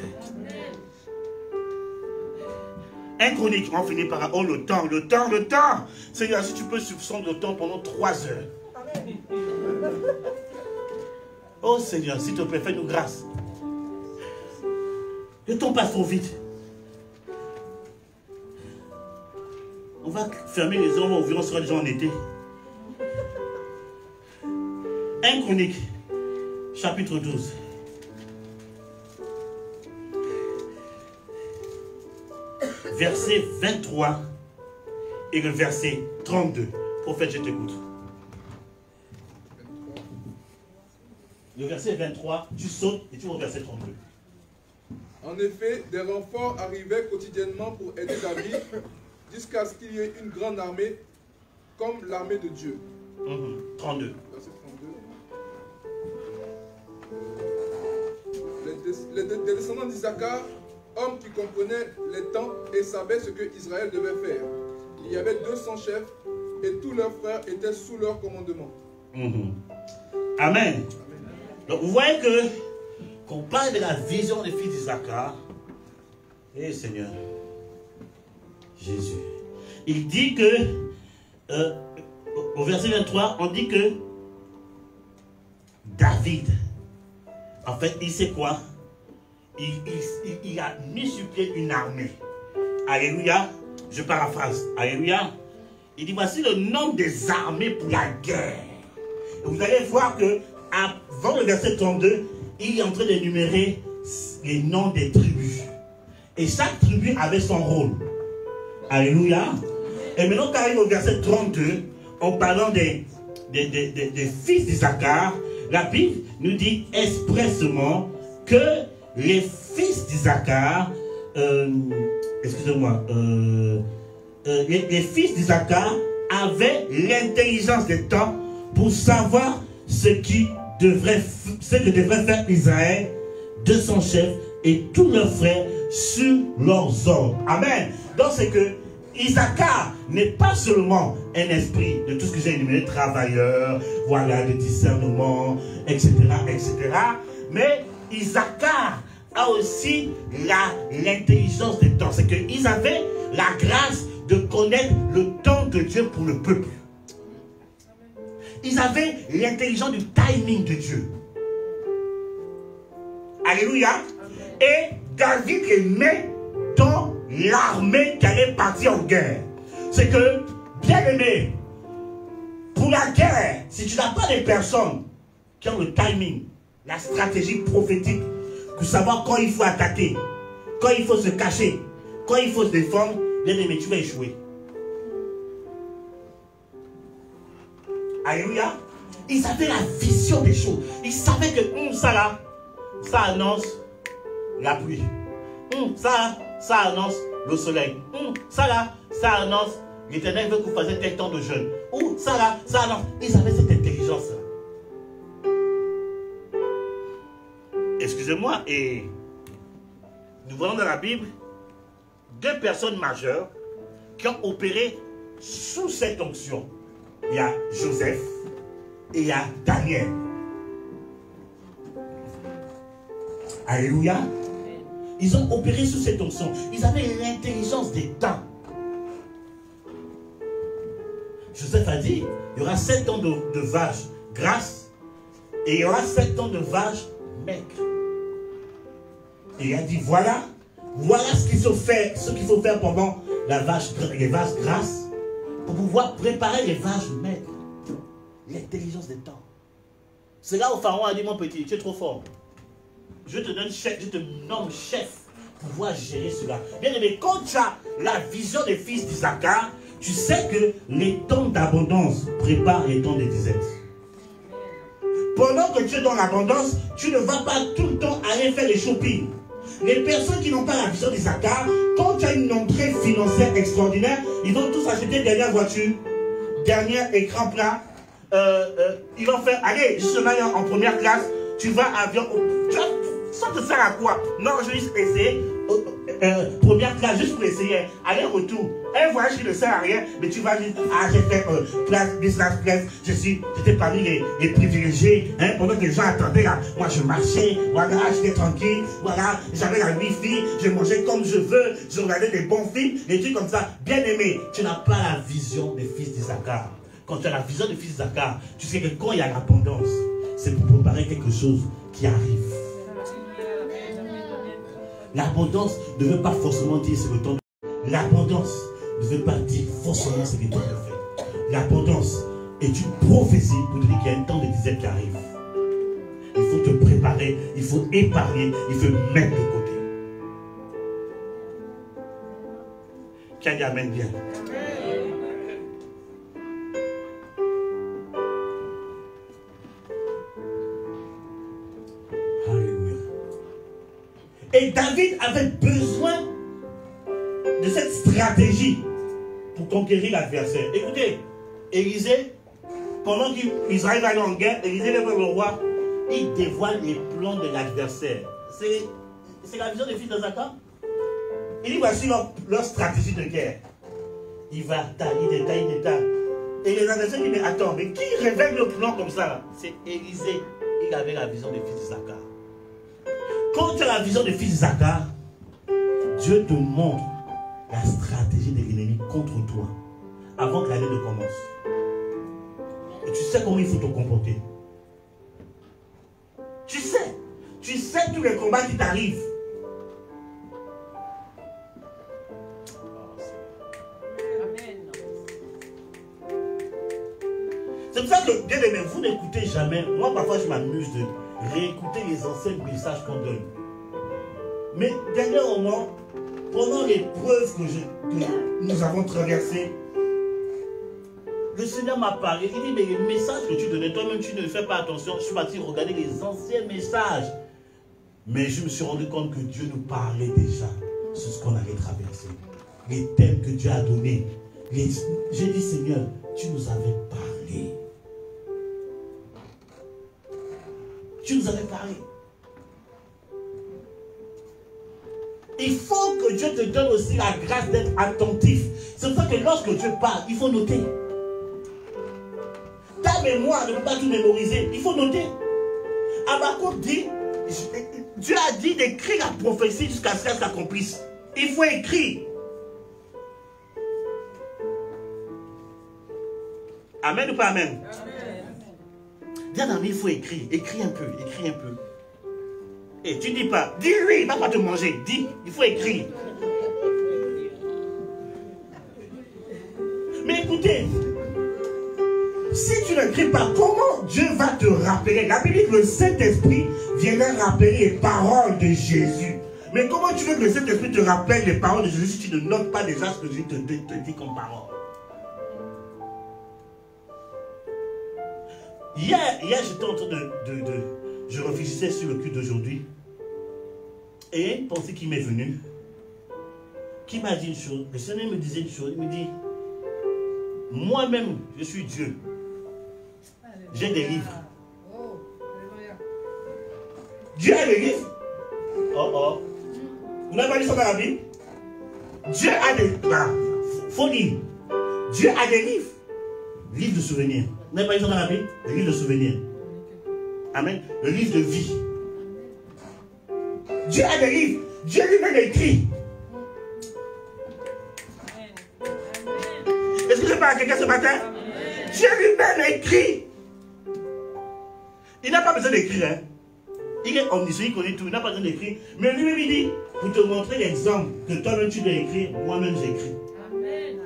Un chronique, on finit par oh le temps. Seigneur, si tu peux suspendre le temps pendant 3 heures. Oh Seigneur, s'il te plaît, fais-nous grâce. Le temps passe trop vite. On va fermer les yeux, on va ouvrir, on sera déjà en été. 1 Chronique, chapitre 12. verset 23 et le verset 32. Prophète, je t'écoute. Le verset 23, tu sautes et tu vas au verset 32. En effet, des renforts arrivaient quotidiennement pour aider David jusqu'à ce qu'il y ait une grande armée comme l'armée de Dieu. 32. Verset 32. Les descendants d'Isaacar, hommes qui comprenaient les temps et savaient ce que Israël devait faire. Il y avait 200 chefs et tous leurs frères étaient sous leur commandement. Amen. Donc vous voyez que quand on parle de la vision des fils d'Isaacar, Seigneur, Jésus, il dit que, au verset 23, on dit que David, en fait, il sait quoi? Il a mis sur pied une armée. Alléluia. Je paraphrase. Alléluia. Il dit, voici le nom des armées pour la guerre. Et vous allez voir que avant le verset 32, il est en train d'énumérer les noms des tribus. Et chaque tribu avait son rôle. Alléluia. Et maintenant, quand il arrive au verset 32, en parlant des fils d'Isaacar, la Bible nous dit expressément que les fils d'Isaacar, excusez-moi, les fils d'Isaacar avaient l'intelligence des temps pour savoir ce que devrait faire Israël, 200 chefs et tous leurs frères sur leurs ordres. Amen. Donc c'est que Isaacar n'est pas seulement un esprit de tout ce que j'ai énuméré, travailleur, voilà, de discernement, etc., etc. Mais Isaacar a aussi l'intelligence des temps. C'est qu'ils avaient la grâce de connaître le temps de Dieu pour le peuple. Ils avaient l'intelligence du timing de Dieu. Alléluia. Et David les met dans l'armée qui allait partir en guerre. C'est que, bien aimé, pour la guerre, si tu n'as pas des personnes qui ont le timing, la stratégie prophétique, pour savoir quand il faut attaquer, quand il faut se cacher, quand il faut se défendre, bien aimé, tu vas échouer. Alléluia. Ils avaient la vision des choses. Ils savaient que ça là, ça annonce la pluie. Ça annonce le soleil. Ça là, ça annonce l'Éternel veut que vous fassiez tel temps de jeûne. Ou ça là, ça annonce. Ils avaient cette intelligence. Excusez-moi, et nous voyons dans la Bible deux personnes majeures qui ont opéré sous cette onction. Il y a Joseph et il y a Daniel. Alléluia. Ils ont opéré sous cette onction. Ils avaient l'intelligence des temps. Joseph a dit, il y aura 7 ans de vaches grasses et il y aura 7 ans de vaches maigres. Et il a dit, voilà ce qu'il faut faire pendant les vaches grasses pour pouvoir préparer les vaches maigres. L'intelligence des temps. C'est là où Pharaon a dit, mon petit, tu es trop fort. Je te donne chef, je te nomme chef pour pouvoir gérer cela. Bien aimé, quand tu as la vision des fils d'Isaacar, tu sais que les temps d'abondance préparent les temps de disette. Pendant que tu es dans l'abondance, tu ne vas pas tout le temps aller faire les shopping. Les personnes qui n'ont pas la vision d'Isaacar, quand tu as une entrée financière extraordinaire, ils vont tous acheter dernière voiture, dernier écran plat. Ils vont faire, allez, justement en première classe, tu vas avion. Ça te sert à quoi? Non, je vais juste essayer. Première classe, juste pour essayer. Aller-retour. Un voyage qui ne sert à rien, mais tu vas dire, j'ai fait business class, j'étais parmi les privilégiés, pendant que les gens attendaient là. Moi, je marchais, voilà, j'étais tranquille, voilà, j'avais la wifi, je mangeais comme je veux, je regardais des bons films, des trucs comme ça. Bien aimé, tu n'as pas la vision des fils d'Isaacar. Quand tu as la vision des fils d'Isaacar, tu sais que quand il y a l'abondance, c'est pour préparer quelque chose qui arrive. L'abondance ne veut pas forcément dire c'est le temps de... L'abondance ne veut pas dire forcément c'est le temps de faire. L'abondance est une prophétie pour te dire qu'il y a un temps de disette qui arrive. Il faut te préparer, il faut épargner, il faut mettre de côté. Qui a dit amen bien? Alléluia. Et David avait besoin de cette stratégie pour conquérir l'adversaire. Écoutez, Élisée, pendant qu'Israël va aller en guerre, Élisée lève le roi, il dévoile les plans de l'adversaire. C'est la vision des fils de Zacha. Il dit voici leur stratégie de guerre. Il va tailler, détailler. Et les adversaires disent mais attends, mais qui révèle le plan comme ça? C'est Élisée. Il avait la vision des fils de Zacha. Quand tu as la vision des fils de Zacha, Dieu te montre la stratégie de l'ennemi contre toi avant que l'année ne commence. Et tu sais comment il faut te comporter. Tu sais tous les combats qui t'arrivent. C'est pour ça que, bien aimé, vous n'écoutez jamais. Moi, parfois, je m'amuse de réécouter les anciens messages qu'on donne. Mais dernièrement, pendant l'épreuve que nous avons traversée, le Seigneur m'a parlé. Il dit, mais les messages que tu donnais, toi-même, tu ne fais pas attention. Je suis parti regarder les anciens messages. Mais je me suis rendu compte que Dieu nous parlait déjà sur ce qu'on allait traverser. Les thèmes que Dieu a donnés. J'ai dit, Seigneur, tu nous avais parlé. Tu nous avais parlé. Il faut que Dieu te donne aussi la grâce d'être attentif. C'est pour ça que lorsque Dieu parle, il faut noter. Ta mémoire ne peut pas tout mémoriser. Il faut noter. Habakkuk dit, Dieu a dit d'écrire la prophétie jusqu'à ce qu'elle s'accomplisse. Il faut écrire. Amen ou pas amen? Bien ami, il faut écrire. Écris un peu, écris un peu. Et tu dis pas, dis-lui, il ne va pas te manger. Dis, il faut écrire. Mais écoutez, si tu n'écris pas, comment Dieu va te rappeler? La Bible dit que le Saint-Esprit viendra rappeler les paroles de Jésus. Mais comment tu veux que le Saint-Esprit te rappelle les paroles de Jésus si tu ne notes pas déjà ce que Jésus te dit comme parole? Hier j'étais en train je réfléchissais sur le culte d'aujourd'hui. Et une pensée qui m'est venue, qui m'a dit une chose. Le Seigneur me disait une chose. Il me dit, moi-même, je suis Dieu. J'ai des livres. Dieu a des livres. Oh. Vous n'avez pas lu ça dans la Bible? Dieu a des... faut lire. Dieu a des livres. Livre de souvenirs. Vous n'avez pas lu ça dans la Bible? Le livre de souvenirs. Amen. Le livre de vie. Dieu a des livres. Dieu lui-même écrit. Est-ce que je parle à quelqu'un ce matin? Dieu lui-même écrit. Il n'a pas besoin d'écrire. Hein? Il est omniscient, il connaît tout. Il n'a pas besoin d'écrire. Mais lui-même il dit, pour te montrer l'exemple que toi-même tu dois écrire, moi-même j'écris. Amen.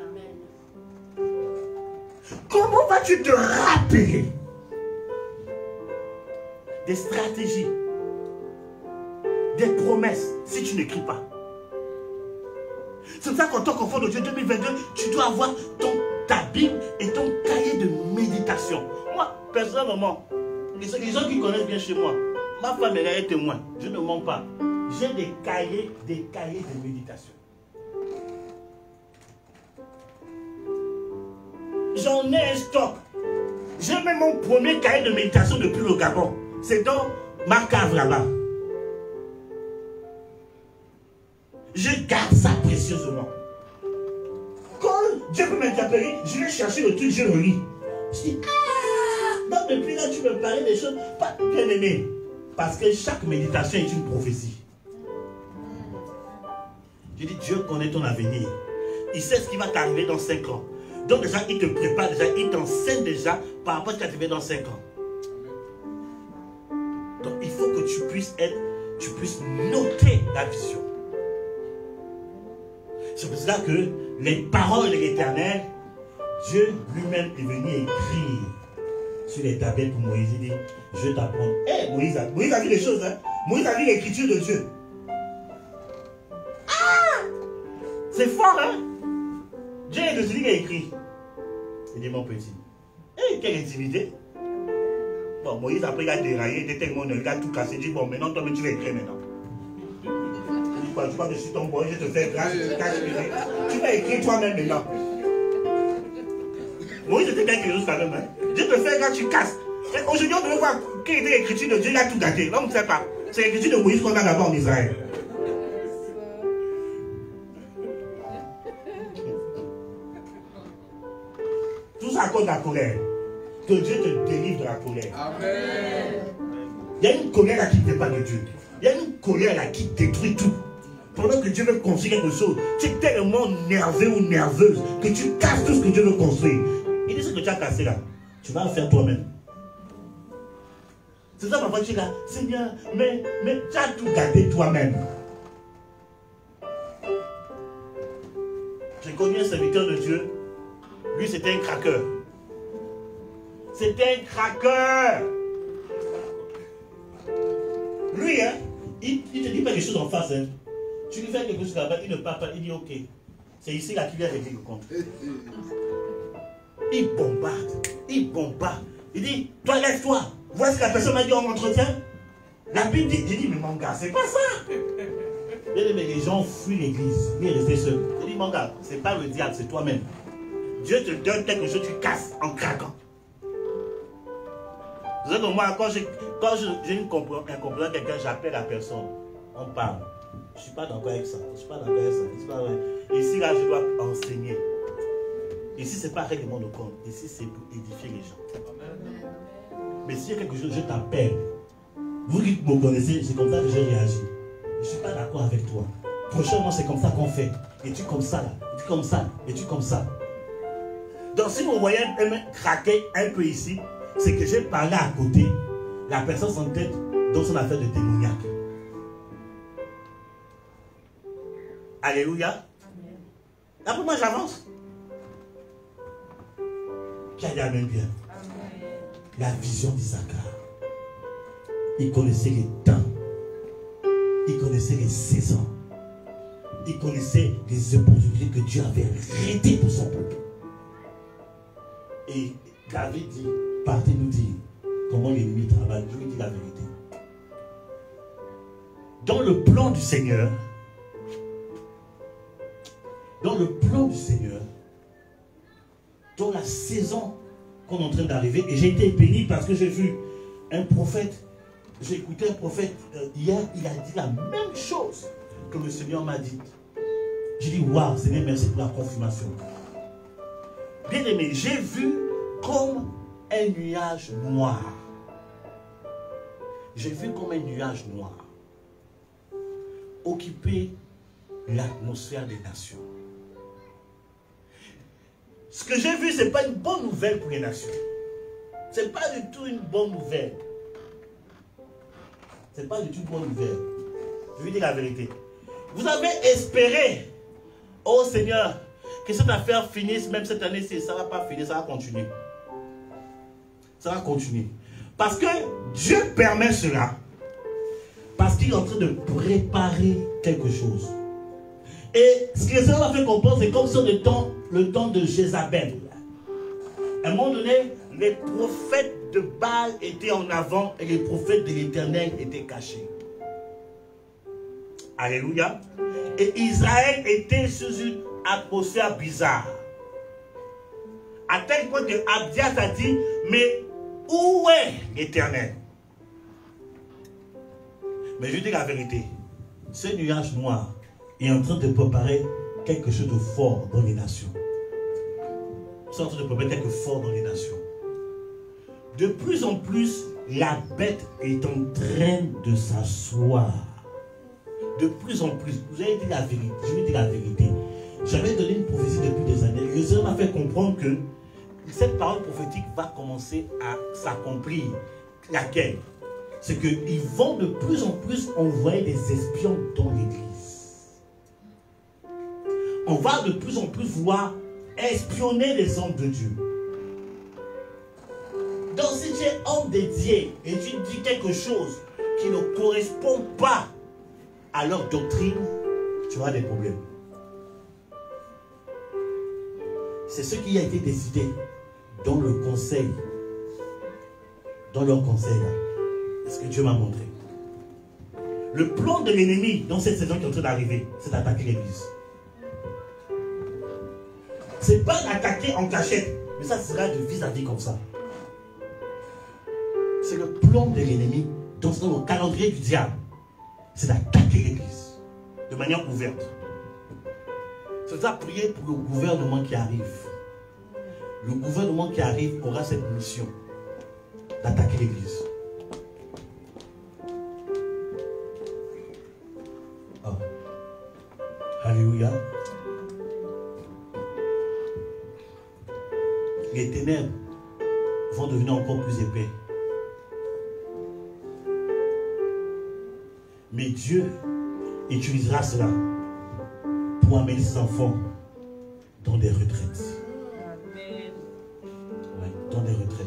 Comment vas-tu te rappeler des stratégies, des promesses, si tu n'écris pas? C'est pour ça qu'en tant qu'enfant de Dieu 2022, tu dois avoir ta Bible et ton cahier de méditation. Moi, personnellement, les gens qui connaissent bien chez moi, ma femme est témoin, je ne mens pas. J'ai des cahiers de méditation. J'en ai un stock. J'ai même mon premier cahier de méditation depuis le Gabon. C'est dans ma cave là-bas. Je garde ça précieusement. Quand Dieu peut m'interpeller, je vais chercher le truc, je le lis. Je dis, donc depuis là, tu me parlais des choses pas bien aimées. Parce que chaque méditation est une prophétie. Je dis, Dieu connaît ton avenir. Il sait ce qui va t'arriver dans 5 ans. Donc déjà, il te prépare déjà, il t'enseigne déjà par rapport à ce qui va t'arriver dans 5 ans. Donc il faut que tu puisses noter la vision. C'est pour cela que les paroles de l'Éternel, Dieu lui-même est venu écrire sur les tablettes pour Moïse. Il dit, je t'apprends. Moïse a vu les choses. Hein? Moïse a vu l'écriture de Dieu. C'est fort, hein? Dieu est de celui qui a écrit. Il dit, mon petit. Hé, quelle intimité. Bon, Moïse, après, il a déraillé, il était tellement il a tout cassé. Il dit, bon, maintenant, toi, tu vas écrire maintenant. Il dit, quoi, tu crois que je suis ton boy, je te fais grâce, je te cache. Tu vas écrire toi-même maintenant. Moïse était quelque chose quand même. Hein. Dieu te fait quand tu casses. Aujourd'hui, on devait voir quelle était l'écriture de Dieu, il a tout gâté. Là, on ne sait pas. C'est l'écriture de Moïse qu'on a d'abord en Israël. Tout ça à cause de la colère. Que Dieu te délivre de la colère. Amen. Il y a une colère là qui ne dépend pas de Dieu. Il y a une colère là qui détruit tout. Pendant que Dieu veut construire quelque chose, tu es tellement nerveux ou nerveuse que tu casses tout ce que Dieu veut construire. Il dit ce que tu as cassé là, tu vas le faire toi-même. C'est ça parfois tu dis là, Seigneur, mais tu as tout gâté toi-même. J'ai connu un serviteur de Dieu, lui c'était un craqueur. C'était un craqueur. Lui, hein, il te dit pas des choses en face. Hein. Tu lui fais quelque chose là-bas, il ne parle pas, il dit ok. C'est ici là qu'il vient régler le compte. Il bombarde, il bombarde. Il dit, toi lève-toi. Voilà ce que la personne m'a dit en entretien. La Bible dit, j'ai dit, mais mon gars, c'est pas ça. Mais les gens fuient l'église, il est resté seul. Il dit, mon gars, c'est pas le diable, c'est toi-même. Dieu te donne quelque chose, tu casses en craquant. Vous savez que moi, quand j'ai une incompréhension de quelqu'un, j'appelle la personne. On parle. Je ne suis pas d'accord avec ça. Je ne suis pas d'accord avec ça. Ici, là, je dois enseigner. Ici, ce n'est pas règlement de compte. Ici, c'est pour édifier les gens. Mais s'il y a quelque chose, je t'appelle. Vous qui me connaissez, c'est comme ça que je réagis. Je ne suis pas d'accord avec toi. Prochainement, c'est comme ça qu'on fait. Et tu comme ça, là. Et tu comme ça. Et tu comme ça. Donc, si vous voyez un peu craquer un peu ici, c'est que j'ai parlé à côté. La personne s'entête dans son affaire de démoniaque. Alléluia. Après moi j'avance. Qui a dit amen bien? La vision d'Isaac. Il connaissait les temps. Il connaissait les saisons. Il connaissait les opportunités que Dieu avait arrêtées pour son peuple. Et David dit, partez nous dire comment l'ennemi travaille. Je lui dis la vérité. Dans le plan du Seigneur, dans la saison qu'on est en train d'arriver, et j'ai été béni parce que j'ai vu un prophète, j'ai écouté un prophète hier, il a dit la même chose que le Seigneur m'a dit. J'ai dit, waouh, Seigneur, merci pour la confirmation. Bien aimé, j'ai vu comme un nuage noir. J'ai vu comme un nuage noir occuper l'atmosphère des nations. Ce que j'ai vu, ce n'est pas une bonne nouvelle pour les nations. Ce n'est pas du tout une bonne nouvelle. Ce n'est pas du tout une bonne nouvelle. Je vais dire la vérité. Vous avez espéré, oh Seigneur, que cette affaire finisse, même cette année-ci, ça ne va pas finir, ça va continuer. Ça va continuer. Parce que Dieu permet cela. Parce qu'il est en train de préparer quelque chose. Et ce que le Seigneur m'a fait comprendre, c'est comme sur le temps de Jézabel. À un moment donné, les prophètes de Baal étaient en avant et les prophètes de l'Éternel étaient cachés. Alléluia. Et Israël était sous une atmosphère bizarre. À tel point que Abdias a dit, mais où est l'Éternel? Mais je dis la vérité, ce nuage noir est en train de préparer quelque chose de fort dans les nations. C'est en train de préparer quelque chose de fort dans les nations. De plus en plus, la bête est en train de s'asseoir. De plus en plus, vous avez dit la vérité, je vais dire la vérité. J'avais donné une prophétie depuis des années. Le Seigneur m'a fait comprendre que cette parole prophétique va commencer à s'accomplir. Laquelle? C'est qu'ils vont de plus en plus envoyer des espions dans l'église. On va de plus en plus vouloir espionner les hommes de Dieu. Donc si tu es homme dédié et tu dis quelque chose qui ne correspond pas à leur doctrine, tu auras des problèmes. c'est ce qui a été décidé dans le conseil, dans leur conseil là. C'est ce que Dieu m'a montré. Le plan de l'ennemi dans cette saison qui est en train d'arriver, c'est d'attaquer l'église. C'est pas d'attaquer en cachette, mais ça sera de vis-à-vis comme ça. C'est le plan de l'ennemi dans le calendrier du diable. C'est d'attaquer l'église de manière ouverte. C'est ça, prier pour le gouvernement qui arrive. Le gouvernement qui arrive aura cette mission d'attaquer l'église. Oh. Alléluia. Les ténèbres vont devenir encore plus épais. Mais Dieu utilisera cela pour amener ses enfants dans des retraites. Ouais, dans des retraites.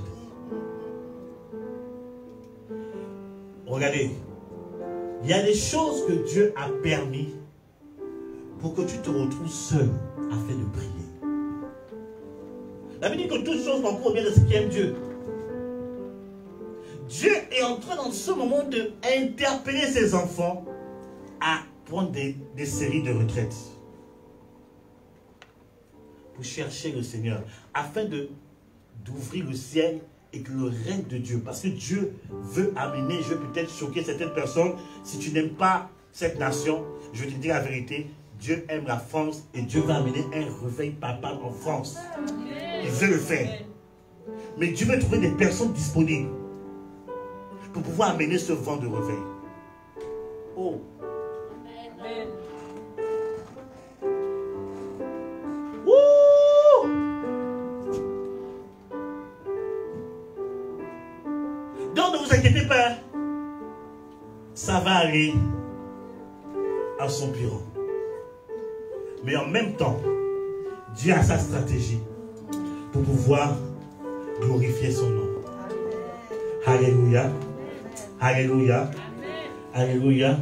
Regardez, il y a des choses que Dieu a permis pour que tu te retrouves seul afin de prier. La Bible dit que toutes choses concourent au bien de ceux qui aiment Dieu. Dieu est en train dans ce moment d'interpeller ses enfants à prendre des séries de retraites pour chercher le Seigneur afin d'ouvrir le ciel et que le règne de Dieu, parce que Dieu veut amener, je vais peut-être choquer certaines personnes, si tu n'aimes pas cette nation, je vais te dire la vérité, Dieu aime la France et Dieu va amener un réveil papal en France. Il veut le faire. Mais Dieu veut trouver des personnes disponibles pour pouvoir amener ce vent de réveil. Oh. Amen. Wouh! Donc ne vous inquiétez pas. Ça va aller à son bureau. Mais en même temps, Dieu a sa stratégie pour pouvoir glorifier son nom. Alléluia. Alléluia. Alléluia.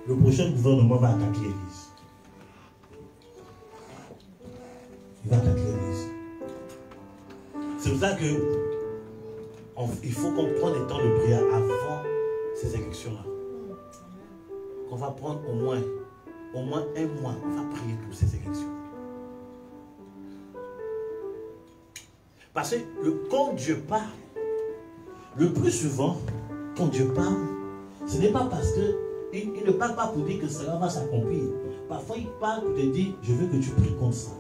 Le prochain gouvernement va attaquer l'église. Il va attaquer l'église. C'est pour ça que il faut qu'on prenne des temps de prière avant ces élections-là. On va prendre au moins un mois, on va prier pour ces élections. Parce que quand Dieu parle, le plus souvent, quand Dieu parle, ce n'est pas parce qu'il ne parle pas pour dire que cela va s'accomplir. Parfois, il parle pour te dire, je veux que tu pries contre ça.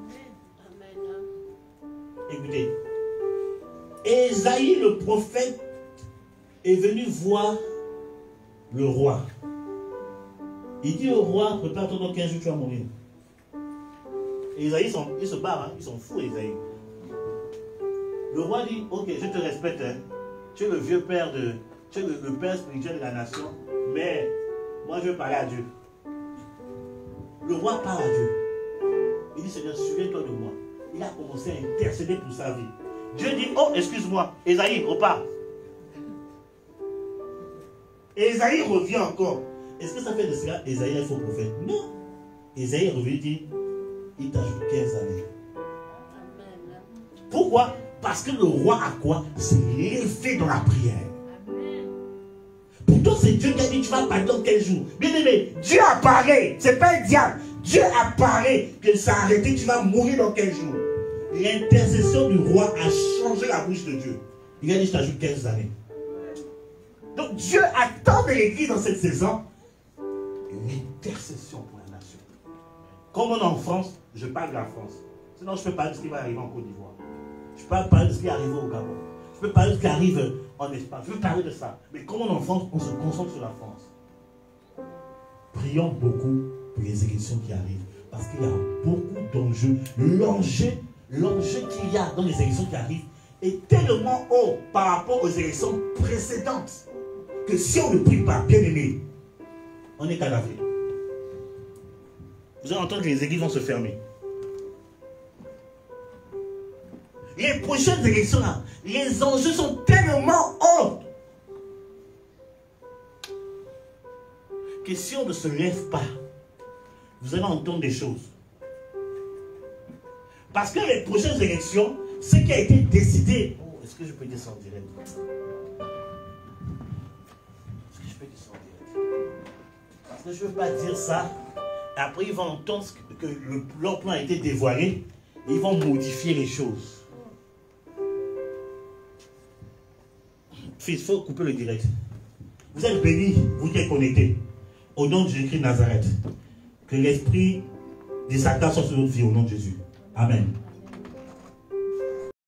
Amen. Écoutez, Ésaïe le prophète est venu voir le roi. Il dit au roi, prépare-toi dans 15 jours, tu vas mourir. Et Ésaïe, il se barre, hein, ils sont fous, Ésaïe. Le roi dit, ok, je te respecte, hein. Tu es le vieux père tu es le père spirituel de la nation, mais moi je veux parler à Dieu. Le roi parle à Dieu. Il dit, Seigneur, souviens-toi de moi. Il a commencé à intercéder pour sa vie. Dieu dit, oh, excuse-moi, Ésaïe, repars. Et Ésaïe revient encore. Est-ce que ça fait de cela Ésaïe un faux prophète? Non. Ésaïe revient et dit, il t'ajoute 15 années. Amen. Pourquoi? Parce que le roi a quoi? C'est l'élevé dans la prière. Amen. Pourtant, c'est Dieu qui a dit, tu vas parler dans quel jour? Bien aimé, Dieu apparaît. C'est pas un diable. Dieu apparaît que ça a arrêté, tu vas mourir dans quel jour? L'intercession du roi a changé la bouche de Dieu. Il a dit, je t'ajoute 15 années. Donc Dieu attend de l'église dans cette saison une intercession pour la nation. Comme on est en France, je parle de la France. Sinon, je peux parler de ce qui va arriver en Côte d'Ivoire. Je peux parler de ce qui arrive au Gabon. Je peux parler de ce qui arrive en Espagne. Je peux parler de ça. Mais comme on est en France, on se concentre sur la France. Prions beaucoup pour les élections qui arrivent. Parce qu'il y a beaucoup d'enjeux. L'enjeu qu'il y a dans les élections qui arrivent est tellement haut par rapport aux élections précédentes que si on ne prie pas, bien aimé, on est cadavré. Vous allez entendre que les églises vont se fermer. Les prochaines élections là, les enjeux sont tellement hauts. que si on ne se lève pas, vous allez entendre des choses. Parce que les prochaines élections, ce qui a été décidé... Oh, est-ce que je peux dire ça en direct? Est-ce que je peux dire ça en direct? Parce que je ne veux pas dire ça. Après, ils vont entendre que leur plan a été dévoilé. Et ils vont modifier les choses. Fils, il faut couper le direct. Vous êtes bénis, vous qui êtes connectés. Au nom de Jésus-Christ de Nazareth. Que l'esprit de Satan soit sur votre vie au nom de Jésus. Amen.